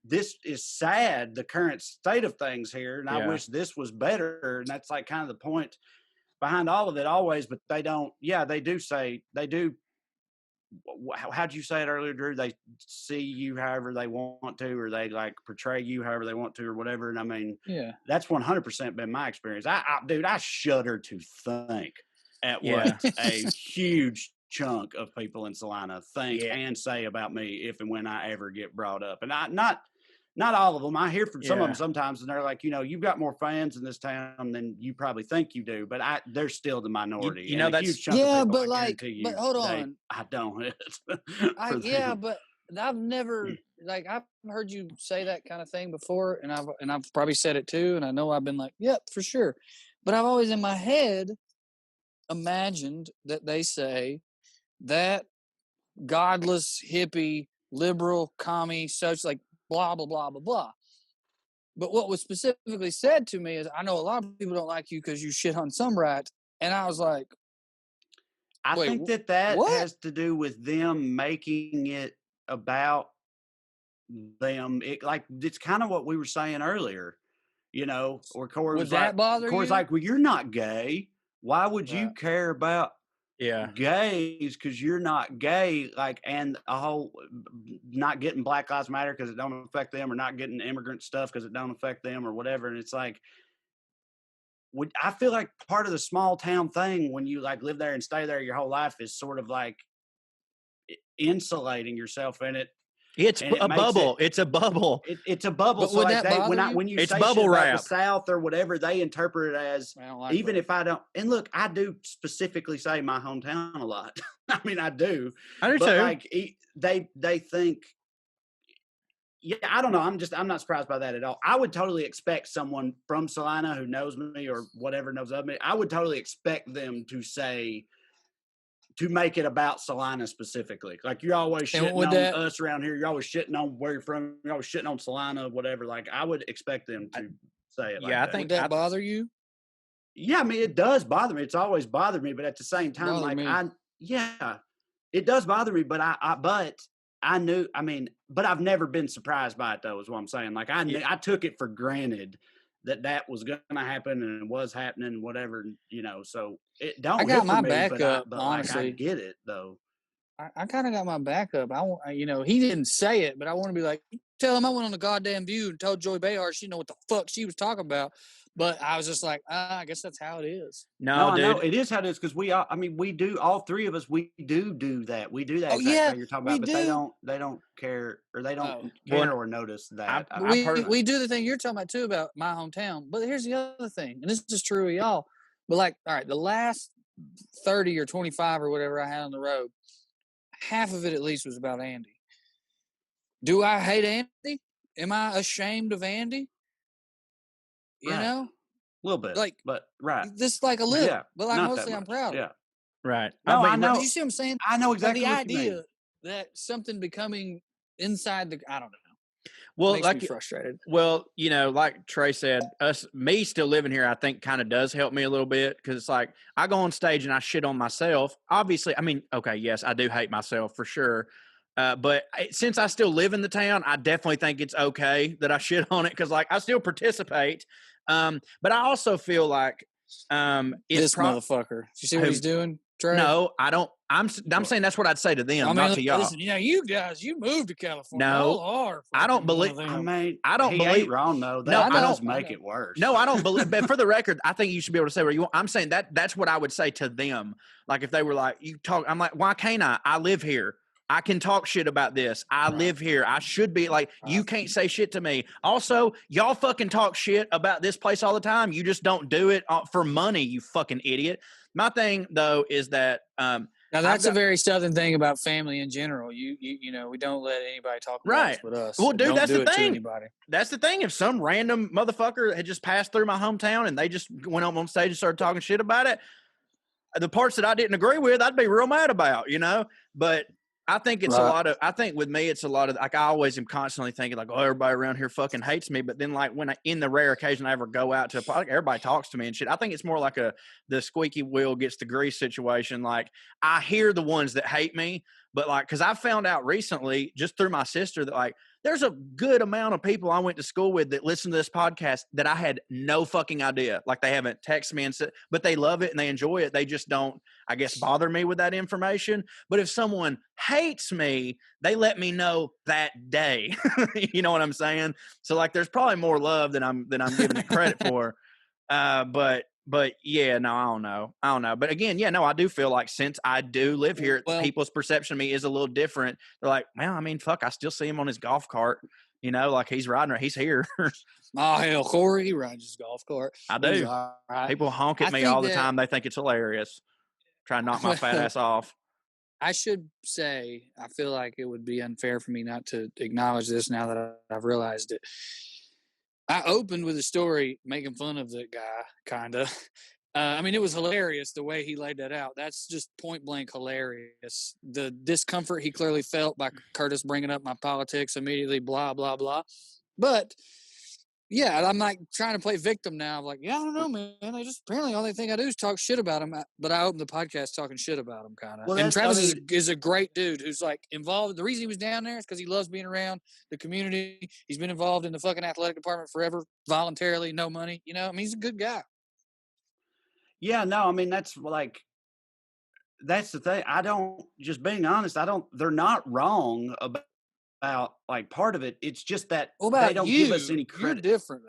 this is sad, the current state of things here, and I wish this was better. And that's like kind of the point behind all of it always, but they don't how'd you say it earlier, Drew? They see you however they want to, or they like portray you however they want to, or whatever. And I mean, that's 100% been my experience. I shudder to think at what a huge chunk of people in Salina think and say about me if and when I ever get brought up. And not all of them. I hear from some of them sometimes, and they're like, you know, you've got more fans in this town than you probably think you do, but they're still the minority. You know, that's huge chunk of people, but like, but hold on, I don't. But I've never I've heard you say that kind of thing before, and I've probably said it too, and I know I've been like, yep, for sure, but I've always in my head imagined that they say that godless hippie liberal commie such like blah blah blah blah blah. But what was specifically said to me is, I know a lot of people don't like you because you shit on some rats, and I was like, I think that has to do with them making it about them. It's kind of what we were saying earlier, you know. Or Corey was like, bother Corey's you? like, well, you're not gay. Why would you care about gays because you're not gay? Like, and a whole not getting Black Lives Matter because it don't affect them, or not getting immigrant stuff because it don't affect them, or whatever. And it's like, I feel like part of the small town thing when you like live there and stay there your whole life is sort of like insulating yourself in it. It's a bubble. It's a bubble. It's a bubble. But so would like that when you it's say bubble shit wrap. about the South or whatever, they interpret it as even if I don't. And look, I do specifically say my hometown a lot. I mean, I do. I do but too. Like they think. Yeah, I don't know. I'm not surprised by that at all. I would totally expect someone from Salina who knows me or whatever knows of me. I would totally expect them to make it about Salina specifically. Like, you're always shitting on us around here. You're always shitting on where you're from. You're always shitting on Salina, whatever. Like, I would expect them to say it like that. I think would that bother you? Yeah, I mean, it does bother me. It's always bothered me. But at the same time, it does bother me. But I've never been surprised by it, though, is what I'm saying. Like, I took it for granted that was going to happen, and it was happening, whatever, you know. So it don't. I got my backup. But honestly, like, I get it though. I kind of got my backup. He didn't say it, but I want to be like, tell him I went on the goddamn View and told Joy Behar she didn't know what the fuck she was talking about. But I was just like, I guess that's how it is. No, dude. It is how it is, because we do, all three of us, we do that. We do that exact thing you're talking about, but they don't care, or they don't care or notice that. We do the thing you're talking about, too, about my hometown. But here's the other thing, and this is true of y'all. But, like, all right, the last 30 or 25 or whatever I had on the road, half of it at least was about Andy. Do I hate Andy? Am I ashamed of Andy? You know? A little bit. Like, but just like a little. But like mostly I'm proud of it. Yeah. Right. No, I know. You see what I'm saying? I know exactly the what idea you mean. that something becoming inside I don't know. Well, makes me frustrated. Well, you know, like Trae said, me still living here, I think kind of does help me a little bit because it's like I go on stage and I shit on myself. Obviously, I mean, okay, yes, I do hate myself for sure. But since I still live in the town, I definitely think it's okay that I shit on it because, like, I still participate. But I also feel like this motherfucker. You see what he's doing, Trae? No, I don't. I'm saying that's what I'd say to them, not to y'all. Listen, you guys, you moved to California. No, I don't believe. I don't believe. Ain't wrong though. That does make it worse. No, I don't believe. But for the record, I think you should be able to say what you want. I'm saying that's what I would say to them. Like if they were like, "You talk," I'm like, "Why can't I? I live here. I can talk shit about this. I live here. I should be like, you can't say shit to me. Also, y'all fucking talk shit about this place all the time. You just don't do it for money, you fucking idiot." My thing though is that now that's a very Southern thing about family in general. You know, we don't let anybody talk about us but us. Well, dude, that's the thing. That's the thing. If some random motherfucker had just passed through my hometown and they just went up on stage and started talking shit about it, the parts that I didn't agree with, I'd be real mad about, you know. But I think it's a lot of, I think with me, it's a lot of, like, I always am constantly thinking like, oh, everybody around here fucking hates me. But then like when in the rare occasion I ever go out to a party, everybody talks to me and shit. I think it's more like the squeaky wheel gets the grease situation. Like I hear the ones that hate me, but like, cause I found out recently just through my sister that like, there's a good amount of people I went to school with that listen to this podcast that I had no fucking idea. Like they haven't texted me and said, but they love it and they enjoy it. They just don't, I guess, bother me with that information. But if someone hates me, they let me know that day. You know what I'm saying? So like, there's probably more love than I'm giving it credit for. But yeah, no, I don't know. But again, yeah, no, I do feel like since I do live here, people's perception of me is a little different. They're like, well, I mean, fuck, I still see him on his golf cart. You know, like he's riding, he's here. Oh, hell, Corey, he rides his golf cart. I do. Right. People honk at me all the time. They think it's hilarious. Try to knock my fat ass off. I should say, I feel like it would be unfair for me not to acknowledge this now that I've realized it. I opened with a story making fun of the guy, kind of. I mean, it was hilarious the way he laid that out. That's just point blank hilarious. The discomfort he clearly felt by Curtis bringing up my politics immediately, blah, blah, blah. But, yeah, I'm like trying to play victim now. I'm like, yeah, I don't know, man. They just apparently all they think I do is talk shit about him. But I opened the podcast talking shit about him, kind of. Well, and Travis is a great dude who's like involved. The reason he was down there is because he loves being around the community. He's been involved in the fucking athletic department forever, voluntarily, no money. You know, I mean, he's a good guy. Yeah, no, I mean, that's the thing. I don't, just being honest, they're not wrong about like part of it. It's just that they don't give us any credit. You're different.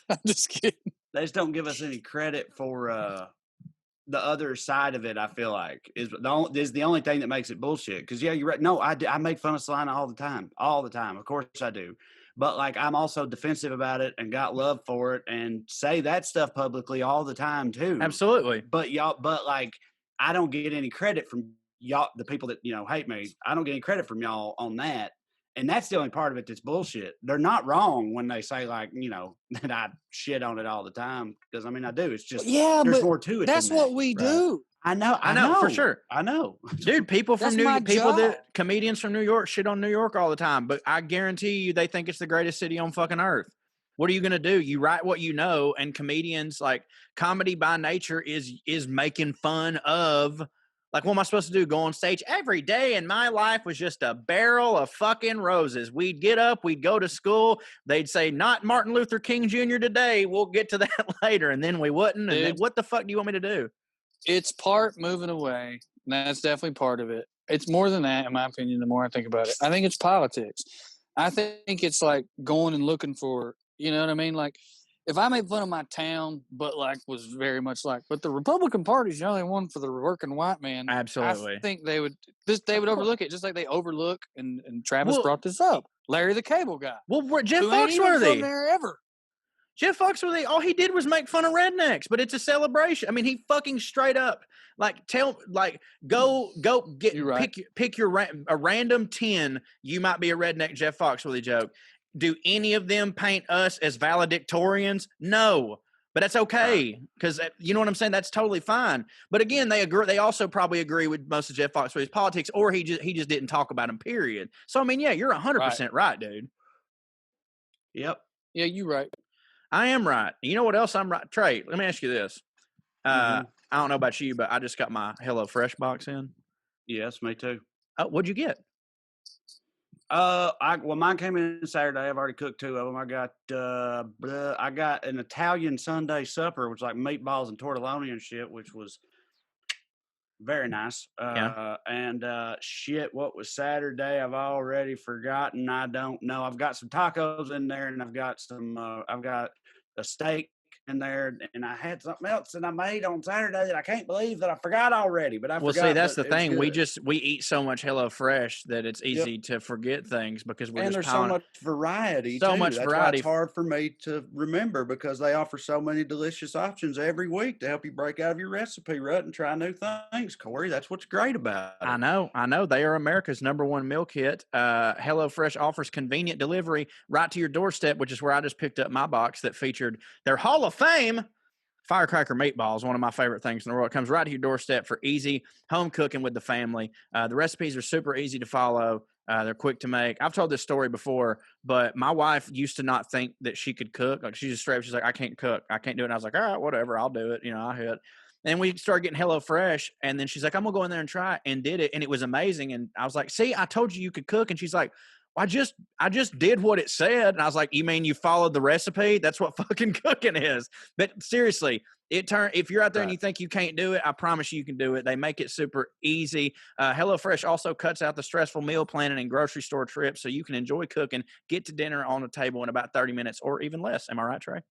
I'm just kidding. They just don't give us any credit for the other side of it. I feel like is the only thing that makes it bullshit. Because yeah, you're right. No, I make fun of Selena all the time. Of course I do. But like I'm also defensive about it and got love for it and say that stuff publicly all the time too. Absolutely. But like I don't get any credit from y'all, the people that, you know, hate me. I don't get any credit from y'all on that. And that's the only part of it that's bullshit. They're not wrong when they say like, you know, that I shit on it all the time. Because I mean I do. It's just there's more to it. That's what we do. I know for sure. I know. Dude, comedians from New York shit on New York all the time, but I guarantee you they think it's the greatest city on fucking earth. What are you going to do? You write what you know, and comedians, like, comedy by nature is making fun of, like, what am I supposed to do? Go on stage? Every day in my life was just a barrel of fucking roses. We'd get up, we'd go to school, they'd say, not Martin Luther King Jr. today, we'll get to that later, and then we wouldn't, and then what the fuck do you want me to do? It's part moving away. That's definitely part of it. It's more than that, in my opinion, the more I think about it. I think it's politics. I think it's like going and looking for, you know what I mean? Like, if I made fun of my town, but like was very much like, but the Republican Party's the only one for the working white man. Absolutely. I think they would overlook it, just like they overlook, and Travis brought this up. Larry the Cable Guy. Well, Jeff Foxworthy. From there ever. Jeff Foxworthy, all he did was make fun of rednecks, but it's a celebration. I mean, he fucking straight up, like, go get, right. pick a random 10, you might be a redneck Jeff Foxworthy joke. Do any of them paint us as valedictorians? No, but that's okay, because you know what I'm saying? That's totally fine. But again, they agree. They also probably agree with most of Jeff Foxworthy's politics, or he just didn't talk about them, period. So, I mean, yeah, you're 100% right, dude. Yep. Yeah, you're right. I am right. You know what else I'm right? Trae, let me ask you this. I don't know about you, but I just got my HelloFresh box in. Yes, me too. What'd you get? Mine came in Saturday. I've already cooked 2 of them. I got an Italian Sunday supper, which was like meatballs and tortelloni and shit, which was very nice. What was Saturday? I've already forgotten. I don't know. I've got some tacos in there, and I've got a steak in there, and I had something else that I made on Saturday that I can't believe that I forgot already. But see, that's the thing. We eat so much HelloFresh that it's easy to forget things because there's so much variety. That's why it's hard for me to remember, because they offer so many delicious options every week to help you break out of your recipe rut and try new things. Corey, that's what's great about it. I know. They are America's #1 meal kit. HelloFresh offers convenient delivery right to your doorstep, which is where I just picked up my box that featured their Hall of Fame firecracker meatballs, one of my favorite things in the world. It comes right to your doorstep for easy home cooking with the family. The recipes are super easy to follow. They're quick to make. I've told this story before, but my wife used to not think that she could cook. Like, she's just straight up, she's like, I can't cook. I can't do it. And I was like, all right, whatever, I'll do it. I'll hit it. And we started getting HelloFresh, and then she's like, I'm going to go in there and try it, and did it, and it was amazing. And I was like, see, I told you could cook. And she's like, well, I just did what it said. And I was like, you mean you followed the recipe? That's what fucking cooking is. But seriously, if you're out there and you think you can't do it, I promise you can do it. They make it super easy. HelloFresh also cuts out the stressful meal planning and grocery store trips, so you can enjoy cooking, get to dinner on the table in about 30 minutes or even less. Am I right, Trae?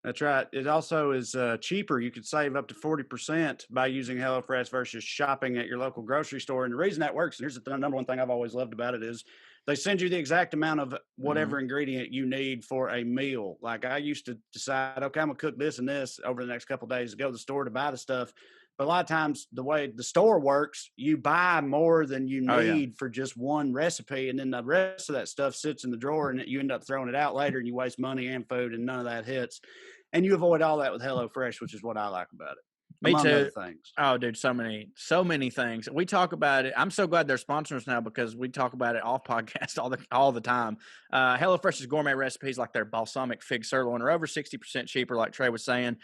That's right. It also is cheaper. You could save up to 40% by using HelloFresh versus shopping at your local grocery store. And the reason that works, and here's the number one thing I've always loved about it, is they send you the exact amount of whatever ingredient you need for a meal. Like, I used to decide, okay, I'm going to cook this and this over the next couple of days to go to the store to buy the stuff. But a lot of times, the way the store works, you buy more than you need for just one recipe, and then the rest of that stuff sits in the drawer, and you end up throwing it out later, and you waste money and food, and none of that hits. And you avoid all that with HelloFresh, which is what I like about it. Me too. Other things. Oh, dude, so many things. We talk about it. I'm so glad they're sponsoring us now, because we talk about it off podcast all the time. HelloFresh's gourmet recipes, like their balsamic fig sirloin, are over 60% cheaper, like Trae was saying.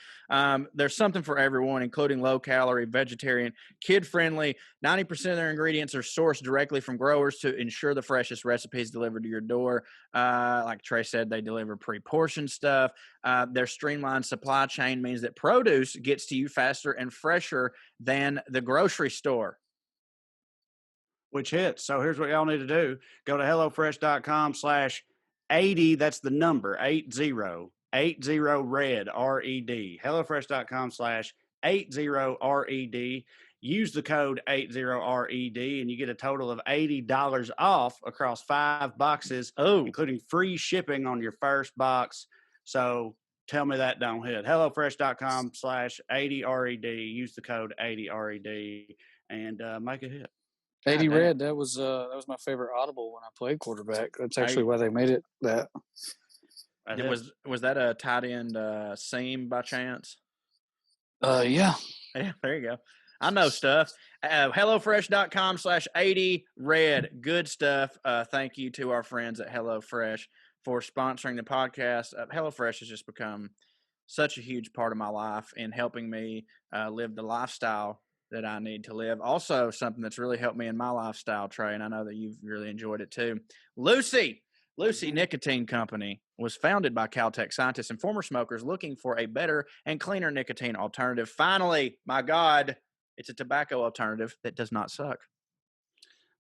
There's something for everyone, including low-calorie, vegetarian, kid-friendly. 90% of their ingredients are sourced directly from growers to ensure the freshest recipes delivered to your door. Like Trae said, they deliver pre-portioned stuff. Their streamlined supply chain means that produce gets to you faster and fresher than the grocery store. Which hits. So here's what y'all need to do. Go to HelloFresh.com/80. That's the number 80 RED, RED. HelloFresh.com/80 RED. Use the code 80RED, and you get a total of $80 off across 5 boxes, including free shipping on your first box. So tell me that don't hit. HelloFresh.com/80 RED. Use the code 80 RED and make it hit. 80 Red. That was my favorite audible when I played quarterback. That's actually why they made it that. Was that a tight end seam by chance? Yeah. Yeah, there you go. I know stuff. HelloFresh.com/80 Red. Good stuff. Thank you to our friends at HelloFresh for sponsoring the podcast. HelloFresh has just become such a huge part of my life in helping me live the lifestyle that I need to live. Also, something that's really helped me in my lifestyle, Trae, and I know that you've really enjoyed it too. Lucy Nicotine Company was founded by Caltech scientists and former smokers looking for a better and cleaner nicotine alternative. Finally, my God, it's a tobacco alternative that does not suck.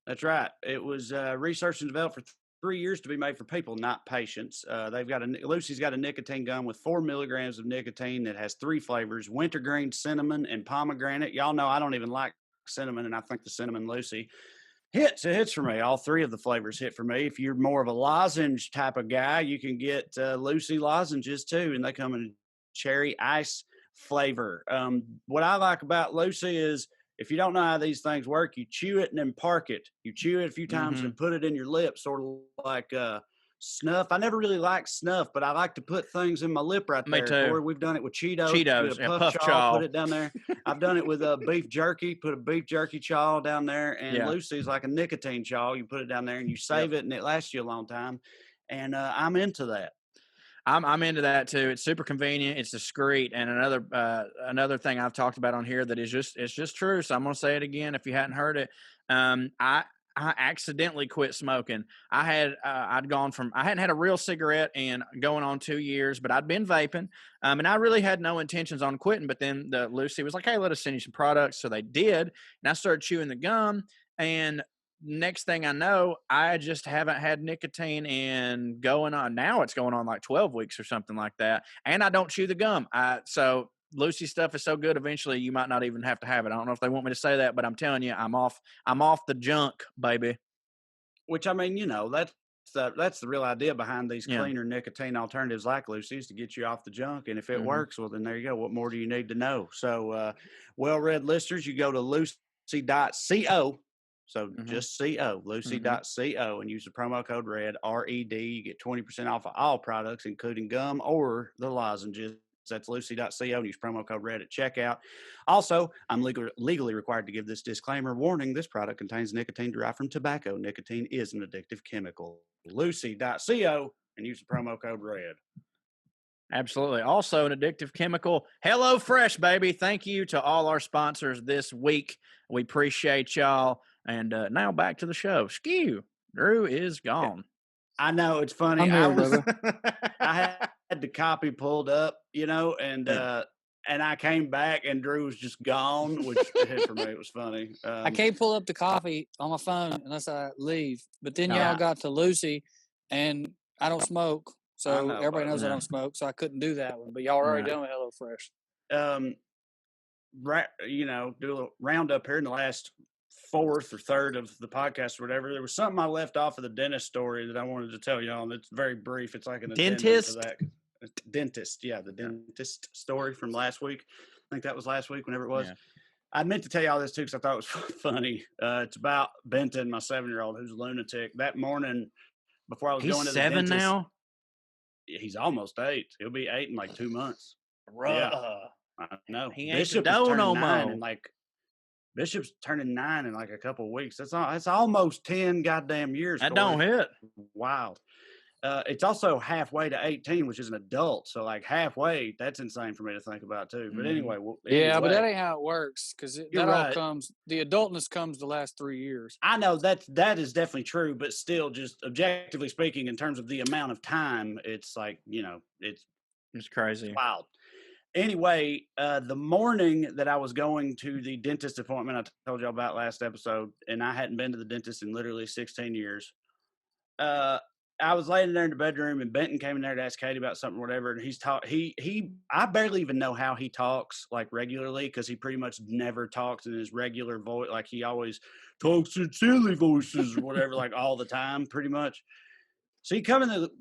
That's right. It was researched and developed for 3 years to be made for people, not patients. Lucy's got a nicotine gum with 4 milligrams of nicotine that has 3 flavors: wintergreen, cinnamon, and pomegranate. Y'all know I don't even like cinnamon, and I think the cinnamon Lucy hits. It hits for me. All 3 of the flavors hit for me. If you're more of a lozenge type of guy, you can get Lucy lozenges too, and they come in cherry ice flavor. What I like about Lucy is, if you don't know how these things work, you chew it and then park it. You chew it a few times and put it in your lips, sort of like snuff. I never really liked snuff, but I like to put things in my lip right there. Me too. Or we've done it with Cheetos. Puff chaw. Put it down there. I've done it with beef jerky. Put a beef jerky chaw down there. And Lucy's like a nicotine chaw. You put it down there and you save it, and it lasts you a long time. and I'm into that. I'm into that too. It's super convenient. It's discreet, and another thing I've talked about on here that is just true. So I'm gonna say it again if you hadn't heard it. I accidentally quit smoking. I hadn't had a real cigarette in going on 2 years, but I'd been vaping, and I really had no intentions on quitting. But then Lucy was like, "Hey, let us send you some products," so they did, and I started chewing the gum, and next thing I know, I just haven't had nicotine in going on. Now it's going on like 12 weeks or something like that. And I don't chew the gum. So Lucy's stuff is so good. Eventually you might not even have to have it. I don't know if they want me to say that, but I'm telling you, I'm off the junk, baby. Which, I mean, that's the real idea behind these cleaner nicotine alternatives like Lucy's, to get you off the junk. And if it works, well, then there you go. What more do you need to know? So, WellRED listeners, you go to lucy.co. So just co, lucy.co, and use the promo code RED, RED. You get 20% off of all products, including gum or the lozenges. That's lucy.co, and use promo code RED at checkout. Also, I'm legally required to give this disclaimer. Warning, this product contains nicotine derived from tobacco. Nicotine is an addictive chemical. Lucy.co, and use the promo code RED. Absolutely. Also an addictive chemical. HelloFresh, baby. Thank you to all our sponsors this week. We appreciate y'all. And now back to the show. Skew. Drew is gone. I know, it's funny. I had the copy pulled up, and I came back and Drew was just gone, which for me it was funny. I can't pull up the coffee on my phone unless I leave. But then y'all got to Lucy, and I don't smoke, so everybody knows I don't smoke, so I couldn't do that one. But y'all are already done with HelloFresh. Do a roundup here in the last fourth or third of the podcast or whatever. There was something I left off of the dentist story that I wanted to tell y'all, and it's very brief. It's like an dentist. Dentist, the dentist story from last week. I think that was last week, whenever it was. Yeah. I meant to tell y'all this too because I thought it was funny. It's about Benton, my 7-year-old, who's a lunatic. That morning before I was going to the dentist. He's 7 now? He's almost 8. He'll be 8 in like 2 months. Yeah, I know. He ain't no more. Bishop's turning 9 in like a couple of weeks. That's almost 10 goddamn years. That don't hit. Wild. It's also halfway to 18, which is an adult. So like halfway, that's insane for me to think about too. But anyway. But that ain't how it works, because all comes, the adultness comes the last 3 years. I know that is definitely true, but still, just objectively speaking, in terms of the amount of time, it's like, it's crazy. Wild. Anyway, the morning that I was going to the dentist appointment I told y'all about last episode, and I hadn't been to the dentist in literally 16 years, I was laying there in the bedroom, and Benton came in there to ask Katie about something or whatever, and I barely even know how he talks, like, regularly, because he pretty much never talks in his regular voice. Like, he always talks in silly voices or whatever, like, all the time, pretty much. So he come in the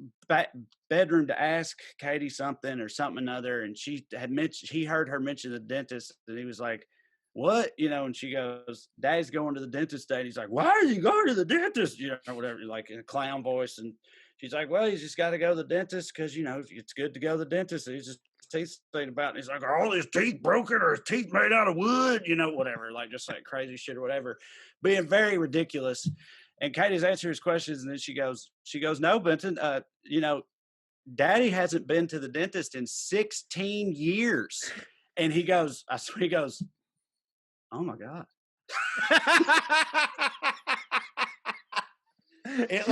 bedroom to ask Katie something or something another, and he heard her mention the dentist, and he was like, "What?" And she goes, "Daddy's going to the dentist today." And he's like, "Why are you going to the dentist?" Or whatever, like in a clown voice. And she's like, "Well, he's just got to go to the dentist because, it's good to go to the dentist. And he's just teeth thinking about it." And he's like, "Are all his teeth broken, or his teeth made out of wood?" Whatever, like just like crazy shit or whatever, being very ridiculous. And Katie's answering his questions, and then she goes, "No, Benton, Daddy hasn't been to the dentist in 16 years. And he goes, "Oh my God." It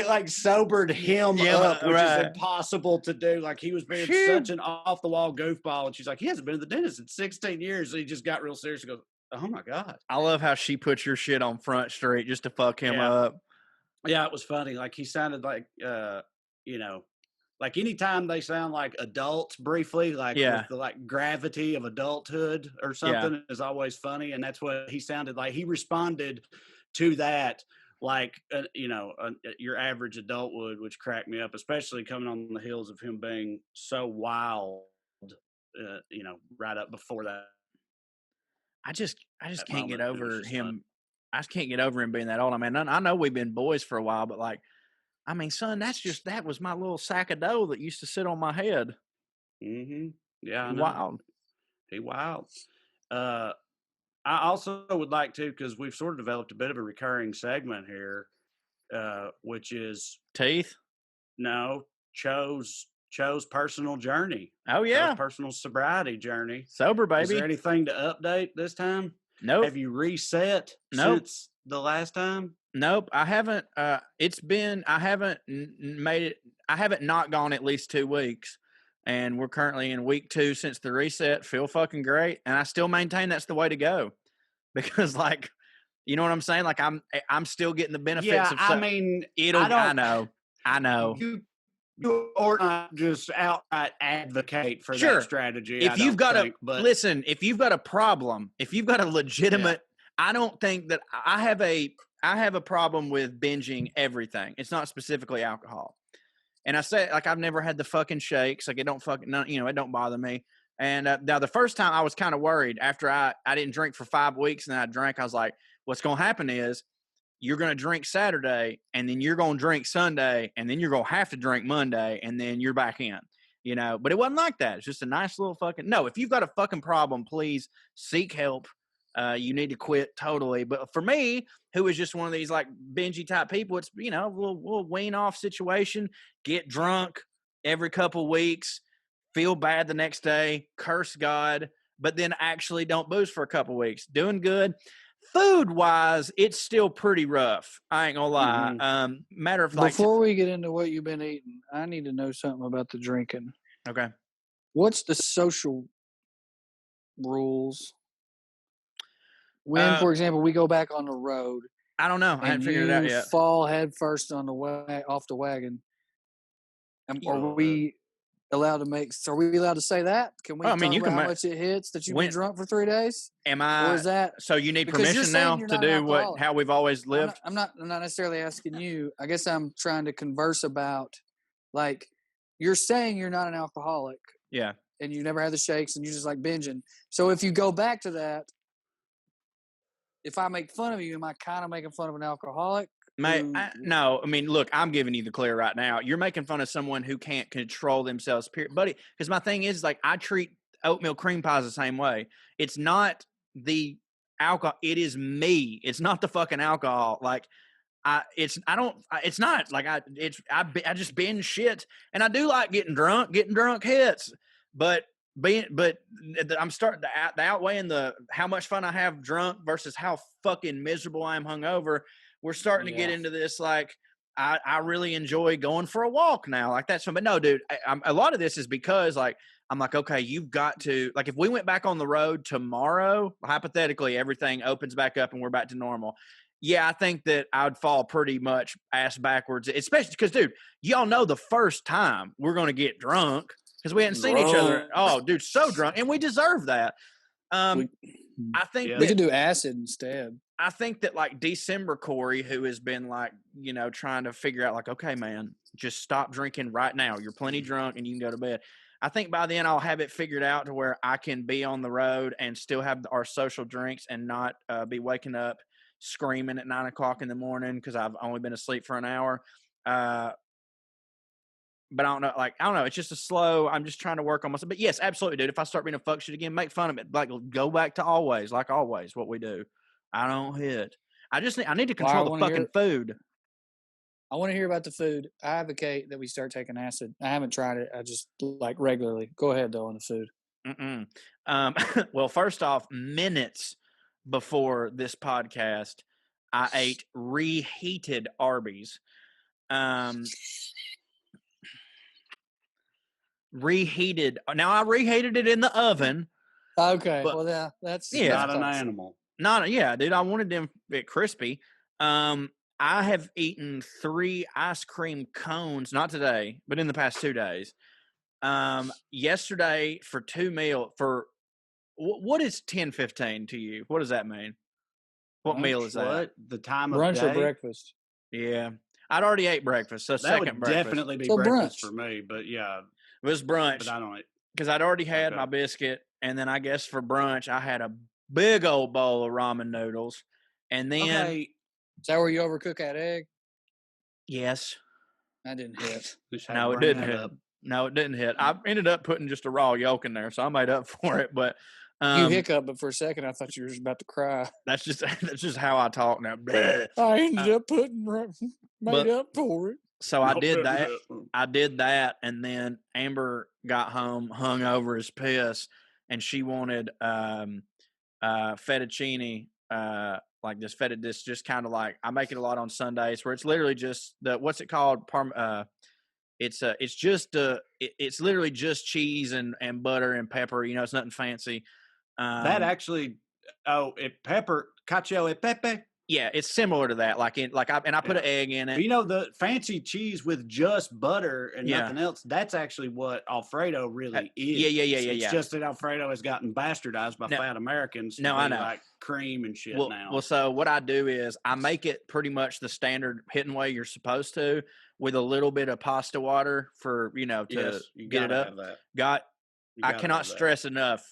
like sobered him up, which is impossible to do. Like, he was being such an off the wall goofball, and she's like, "He hasn't been to the dentist in 16 years. So he just got real serious and goes, "Oh my God." I love how she puts your shit on Front Street just to fuck him up. Yeah, it was funny. Like, he sounded like, like anytime they sound like adults briefly, like with the like gravity of adulthood or something is always funny. And that's what he sounded like. He responded to that like, your average adult would, which cracked me up, especially coming on the heels of him being so wild, right up before that. I just can't get over him. Fun. I just can't get over him being that old. I mean, I know we've been boys for a while, but like, I mean, son, that was my little sack of dough that used to sit on my head. Mm-hmm. Yeah, I know. Wild. He wild. I also would like to, because we've sort of developed a bit of a recurring segment here, which is teeth. No, chose personal journey. Oh yeah, chose personal sobriety journey. Sober baby. Is there anything to update this time? Nope. Have you reset since the last time? Nope, I haven't. I haven't made it. I haven't not gone at least 2 weeks, and we're currently in week 2 since the reset. Feel fucking great, and I still maintain that's the way to go, because like, you know what I'm saying? Like I'm still getting the benefits. Yeah, of I mean, I know. You or not just outright advocate for that strategy. If you've got a problem, if you've got a legitimate, I don't think that I have a problem with binging everything. It's not specifically alcohol. And I say, like, I've never had the fucking shakes. Like, it don't bother me. And now the first time I was kind of worried after I didn't drink for 5 weeks and then I drank. I was like, what's going to happen is you're going to drink Saturday and then you're going to drink Sunday and then you're going to have to drink Monday and then you're back in, but it wasn't like that. It's just a nice little no, if you've got a fucking problem, please seek help. You need to quit totally. But for me, who is just one of these like bingy type people, it's, a little wean off situation, get drunk every couple weeks, feel bad the next day, curse God, but then actually don't booze for a couple weeks. Doing good. Food wise, it's still pretty rough. I ain't gonna lie. Mm-hmm. Matter of fact, before we get into what you've been eating, I need to know something about the drinking. Okay. What's the social rules? When, for example, we go back on the road. I don't know. I haven't figured it out yet. Fall head first on the way off the wagon. Are we allowed to make? Are we allowed to say that? Can we? You can how much it hits that you've been drunk for 3 days? Am I? Or is that so? You need permission now to do how we've always lived. I'm not necessarily asking you. I guess I'm trying to converse about, like, you're saying you're not an alcoholic. Yeah. And you never had the shakes, and you just like binging. So if you go back to that, if I make fun of you, am I kind of making fun of an alcoholic? No. I mean, look, I'm giving you the clear right now. You're making fun of someone who can't control themselves, buddy. Because my thing is, like, I treat oatmeal cream pies the same way. It's not the alcohol. It is me. It's not the fucking alcohol. Like, I just binge shit, and I do like getting drunk. Getting drunk hits, but I'm starting to outweighing how much fun I have drunk versus how fucking miserable I am hungover. We're starting to get into this, like, I really enjoy going for a walk now. Like, that's fun. But no, dude, a lot of this is because, like, I'm like, okay, you've got to, like, if we went back on the road tomorrow, hypothetically, everything opens back up and we're back to normal. Yeah, I think that I'd fall pretty much ass backwards, especially because, dude, y'all know the first time we're going to get drunk because we hadn't seen each other. Oh, dude, so drunk. And we deserve that. I think we could do acid instead. I think that, like, December Corey, who has been, like, trying to figure out, like, okay, man, just stop drinking right now. You're plenty drunk and you can go to bed. I think by then I'll have it figured out to where I can be on the road and still have our social drinks and not be waking up screaming at 9 o'clock in the morning because I've only been asleep for an hour. But I don't know. It's just I'm just trying to work on myself. But yes, absolutely, dude. If I start being a fuck shit again, make fun of it. Like, go back to always what we do. I don't hit. I need to control the fucking food. I want to hear about the food. I advocate that we start taking acid. I haven't tried it. I just like regularly. Go ahead though on the food. Well, first off, minutes before this podcast, I ate reheated Arby's. Reheated. Now I reheated it in the oven. Okay. Well, that's not an animal. Dude. I wanted them crispy. I have eaten 3 ice cream cones, not today, but in the past 2 days. Yesterday for 2 meals for what is 10:15 to you? What does that mean? What meal is that? What? The time of brunch day? Or breakfast? Yeah. I'd already ate breakfast, so that would definitely be breakfast for me, but yeah. It was brunch. But I don't eat. Because I'd already had my biscuit, and then I guess for brunch, I had a big old bowl of ramen noodles. And then... Okay. Is that where you overcook that egg? Yes. That didn't hit. No, it didn't hit. No, it didn't hit. I ended up putting just a raw yolk in there, so I made up for it. But you hiccup, but for a second, I thought you were just about to cry. That's just how I talk now. I ended up made up for it. So I did that. And then Amber got home, hung over as piss, and she wanted fettuccine, like this this just kind of like, I make it a lot on Sundays, where it's literally just what's it called? It's literally just cheese and butter and pepper. You know, it's nothing fancy. That actually, pepper, cacio e pepe. Yeah, it's similar to that. I put an egg in it. But you know, the fancy cheese with just butter and nothing else, that's actually what Alfredo really is. Yeah. It's just that Alfredo has gotten bastardized by fat Americans. I know. Like cream and shit now. Well, so what I do is I make it pretty much the standard hitting way you're supposed to, with a little bit of pasta water for, to get it up. I cannot stress enough,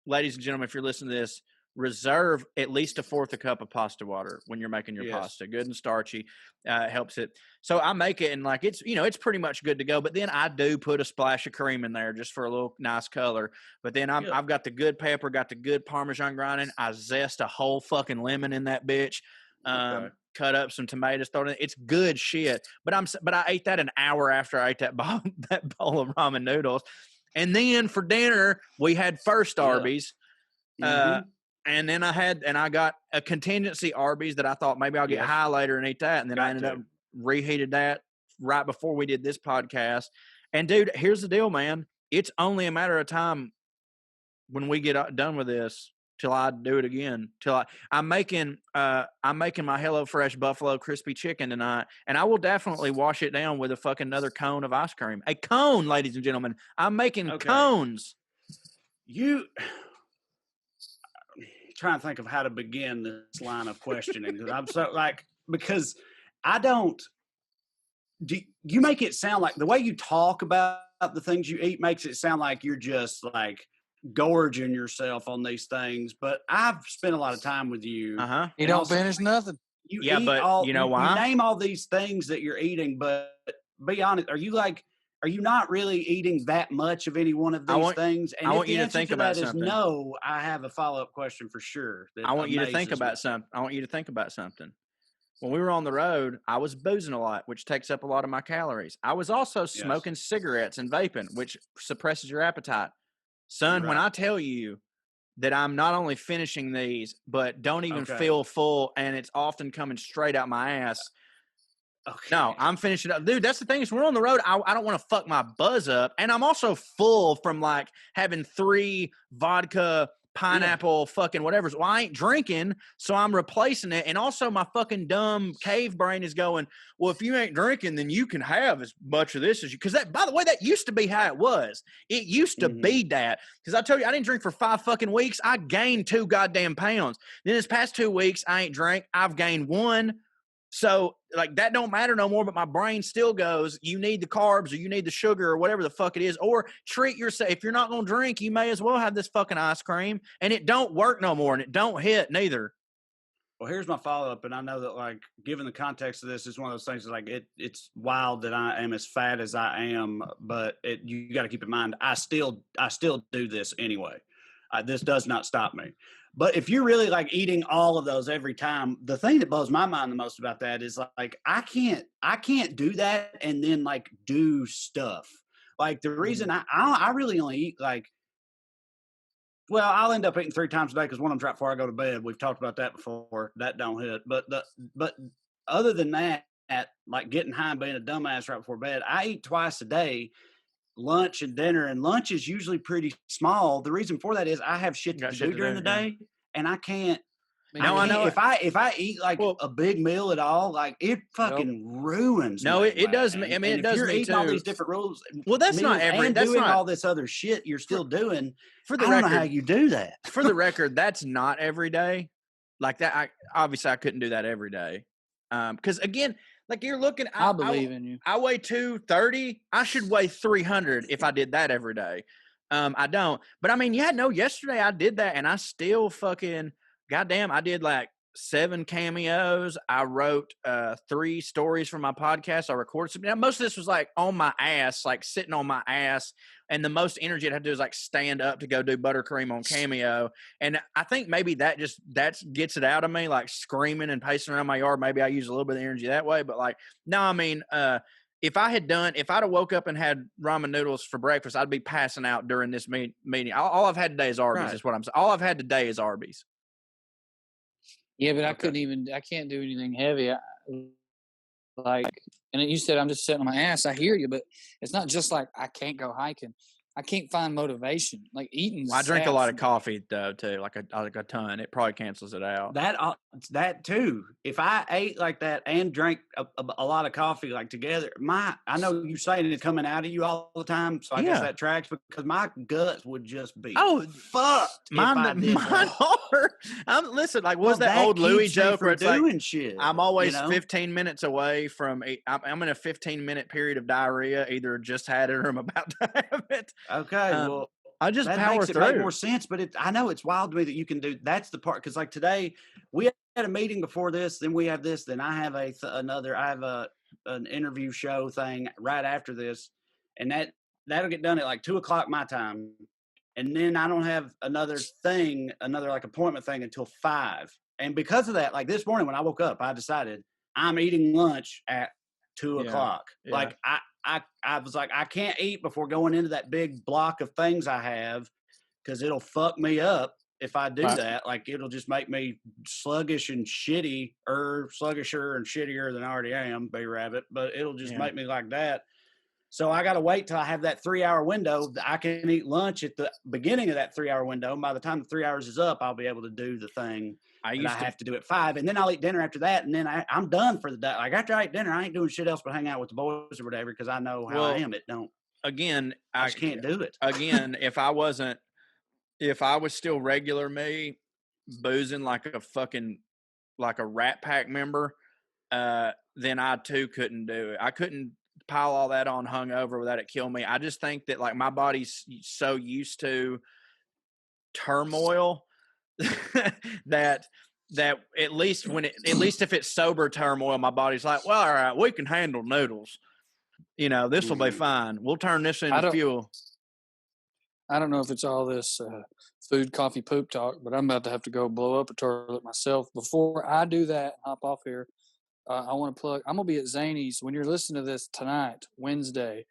ladies and gentlemen, if you're listening to this, reserve at least a fourth a cup of pasta water when you're making your pasta. Good and starchy, helps it. So I make it, and like it's pretty much good to go. But then I do put a splash of cream in there just for a little nice color. But then I've got the good pepper, got the good Parmesan grinding. I zest a whole fucking lemon in that bitch. Cut up some tomatoes, throw it in. It's good shit. But I ate that an hour after I ate that bowl of ramen noodles. And then for dinner we had first Arby's. And then I got a contingency Arby's that I thought maybe I'll get high later and eat that. And then I ended up reheated that right before we did this podcast. And dude, here's the deal, man. It's only a matter of time when we get done with this till I do it again. I'm making my HelloFresh Buffalo Crispy Chicken tonight, and I will definitely wash it down with a fucking another cone of ice cream. A cone, ladies and gentlemen. I'm making cones. Trying to think of how to begin this line of questioning. Because you make it sound like the way you talk about the things you eat makes it sound like you're just like gorging yourself on these things. But I've spent a lot of time with you. You don't finish nothing. You know why? You name all these things that you're eating, but be honest, are you not really eating that much of any one of these things? And I want you to think about something. No, I have a follow-up question for sure. I want you to think about something. When we were on the road, I was boozing a lot, which takes up a lot of my calories. I was also smoking cigarettes and vaping, which suppresses your appetite. Son, when I tell you that I'm not only finishing these, but don't even feel full, and it's often coming straight out my ass. No, I'm finishing up. Dude, that's the thing is we're on the road. I don't want to fuck my buzz up. And I'm also full from like having 3 vodka, pineapple, fucking whatever. Well, I ain't drinking, so I'm replacing it. And also my fucking dumb cave brain is going, well, if you ain't drinking, then you can have as much of this as you. Because that, by the way, that used to be how it was. It used to be that. Because I told you, I didn't drink for 5 fucking weeks. I gained 2 goddamn pounds. Then this past 2 weeks, I ain't drank. I've gained 1. So, like, that don't matter no more, but my brain still goes, you need the carbs or you need the sugar or whatever the fuck it is, or treat yourself. If you're not going to drink, you may as well have this fucking ice cream, and it don't work no more, and it don't hit neither. Well, here's my follow-up, and I know that, like, given the context of this, it's one of those things that, like, it's wild that I am as fat as I am, but you got to keep in mind, I still do this anyway. This does not stop me. But if you're really like eating all of those every time, the thing that blows my mind the most about that is like I can't do that and then like do stuff. Like the reason I really only eat like, well, I'll end up eating 3 times a day because one of them's right before I go to bed. We've talked about that before. That don't hit. But other than that, like getting high and being a dumbass right before bed, I eat twice a day. Lunch and dinner, and lunch is usually pretty small. The reason for that is I have shit to do during the day, and I can't. I know if I eat like a big meal at all, like it fucking ruins. No, me, it does. I mean, it does. You're me eating too. all these different rules. Well, that's not every. That's doing not all this other shit you're still doing. For the I record, don't know how you do that. For the record, that's not every day. Like that, obviously I couldn't do that every day. Because again. Like you're looking, I believe in you. I weigh 230. I should weigh 300 if I did that every day. I don't. But I mean, yesterday I did that and I still fucking, goddamn, I did like 7 cameos. I wrote 3 stories for my podcast. I recorded some. Now, most of this was like on my ass, like sitting on my ass. And the most energy I'd have to do is like stand up to go do buttercream on Cameo. And I think maybe that gets it out of me, like screaming and pacing around my yard. Maybe I use a little bit of energy that way. But like, no, I mean, if I'd have woke up and had ramen noodles for breakfast, I'd be passing out during this meeting. All I've had today is Arby's. Right. Is what I'm saying. All I've had today is Arby's. Yeah, but I can't do anything heavy. And you said I'm just sitting on my ass. I hear you, but it's not just like I can't go hiking. I can't find motivation. Like eating. Well, I drink a lot of coffee though too, like a ton. It probably cancels it out. That too. If I ate like that and drank a lot of coffee like together, I know you saying it's coming out of you all the time, so I guess that tracks because my guts would just be fucked. Mine are. Listen, like was that old Louis joke where it's doing like shit, I'm always 15 minutes away from I'm in a 15-minute period of diarrhea, either just had it or I'm about to have it. Okay, well, I just that power makes through. It make more sense, but I know it's wild to me that you can do. That's the part because like today we had a meeting before this, then we have this, then I have an interview show thing right after this, and that'll get done at like 2:00 my time, and then I don't have another like appointment thing until 5. And because of that, like this morning when I woke up, I decided I'm eating lunch at 2:00. Yeah. Like I was like, I can't eat before going into that big block of things I have because it'll fuck me up if I do that. Like it'll just make me sluggish and shittier and shittier than I already am, B-Rabbit, but it'll just make me like that. So I got to wait till I have that 3-hour window. I can eat lunch at the beginning of that 3-hour window. And by the time the 3 hours is up, I'll be able to do the thing I have to do at 5. And then I'll eat dinner after that. And then I'm done for the day. Like after I eat dinner, I ain't doing shit else but hang out with the boys or whatever because I know how I am. I just can't do it. Again, if I was still regular me, boozing like a Rat Pack member, then I too couldn't do it. I couldn't pile all that on hungover without it kill me. I just think that like my body's so used to turmoil that at least if it's sober turmoil, my body's like, well, all right, we can handle noodles. This will be fine. We'll turn this into fuel. I don't know if it's all this food, coffee, poop talk, but I'm about to have to go blow up a toilet myself. Before I do that, hop off here. I want to plug. I'm going to be at Zany's. When you're listening to this tonight, Wednesday,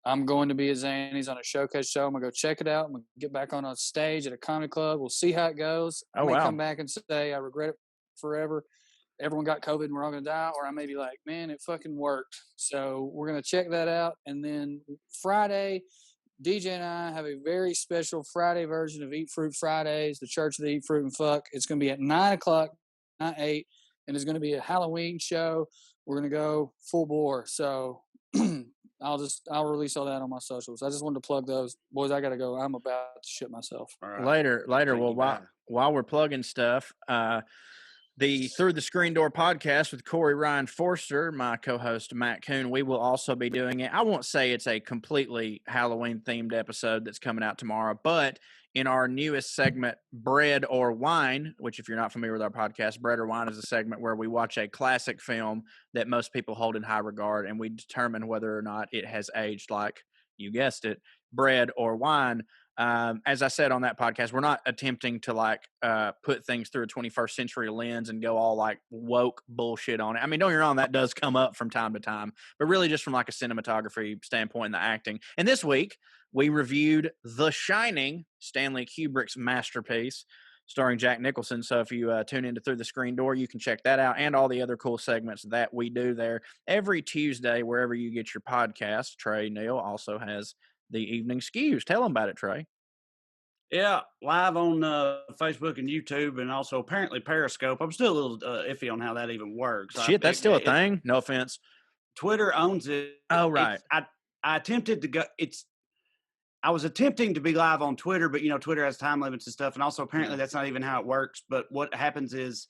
I'm going to be at Zany's on a showcase show. I'm going to go check it out. I'm going to get back on a stage at a comedy club. We'll see how it goes. I may come back and say I regret it forever. Everyone got COVID and we're all going to die. Or I may be like, man, it fucking worked. So we're going to check that out. And then Friday, DJ and I have a very special Friday version of Eat Fruit Fridays, the Church of the Eat Fruit and Fuck. It's going to be at 9:00, not 8. And it's going to be a Halloween show. We're going to go full bore. So I'll release all that on my socials. I just wanted to plug those. Boys, I got to go. I'm about to shit myself. Right. Later. Well, while we're plugging stuff, the Through the Screen Door podcast with Corey Ryan Forster, my co-host Matt Coon, we will also be doing it. I won't say it's a completely Halloween-themed episode that's coming out tomorrow, but in our newest segment, Bread or Wine, which if you're not familiar with our podcast, Bread or Wine is a segment where we watch a classic film that most people hold in high regard, and we determine whether or not it has aged like, you guessed it, bread or wine. As I said on that podcast, we're not attempting to put things through a 21st century lens and go all like woke bullshit on it. I mean, don't get me wrong, that does come up from time to time, but really just from like a cinematography standpoint and the acting. And this week we reviewed The Shining, Stanley Kubrick's masterpiece, starring Jack Nicholson. So if you tune into Through the Screen Door, you can check that out and all the other cool segments that we do there every Tuesday, wherever you get your podcast. Trae Neal also has the Evening Skews. Tell them about it, Trae. Yeah, live on Facebook and YouTube, and also apparently Periscope. I'm still a little iffy on how that even works. That's still a thing? No offense. Twitter owns it. Oh, right. I attempted to go. I was attempting to be live on Twitter, but Twitter has time limits and stuff, and also apparently that's not even how it works. But what happens is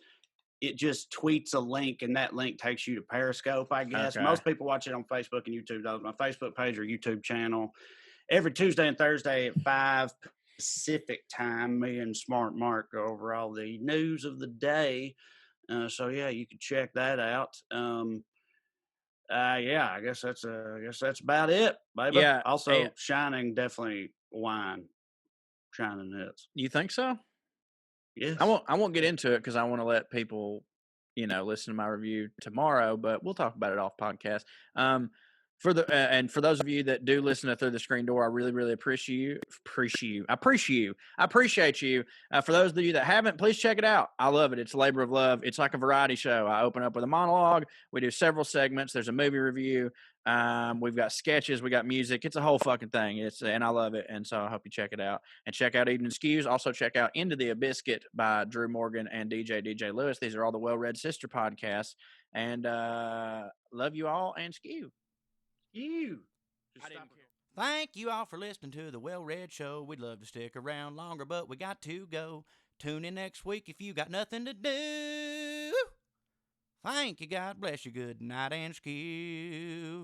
it just tweets a link, and that link takes you to Periscope, I guess. Okay. Most people watch it on Facebook and YouTube. My Facebook page or YouTube channel every Tuesday and Thursday at 5 Pacific time. Me and Smart Mark go over all the news of the day. So yeah, you can check that out. I guess that's about it, baby. Yeah. Also, Shining, definitely wine. Shining nuts. You think so? Yes. I won't get into it because I want to let people, listen to my review tomorrow. But we'll talk about it off podcast. For the and for those of you that do listen to Through the Screen Door, I really, really appreciate you. I appreciate you. For those of you that haven't, please check it out. I love it. It's a labor of love. It's like a variety show. I open up with a monologue. We do several segments. There's a movie review. We've got sketches. We got music. It's a whole fucking thing. And I love it. And so I hope you check it out. And check out Evening Skews. Also check out Into the Biscuit by Drew Morgan and DJ Lewis. These are all the WellRED sister podcasts. And love you all and skew. You. Thank you all for listening to the WellRED Show. We'd love to stick around longer, but we got to go. Tune in next week if you got nothing to do. Thank you. God bless you. Good night and skew.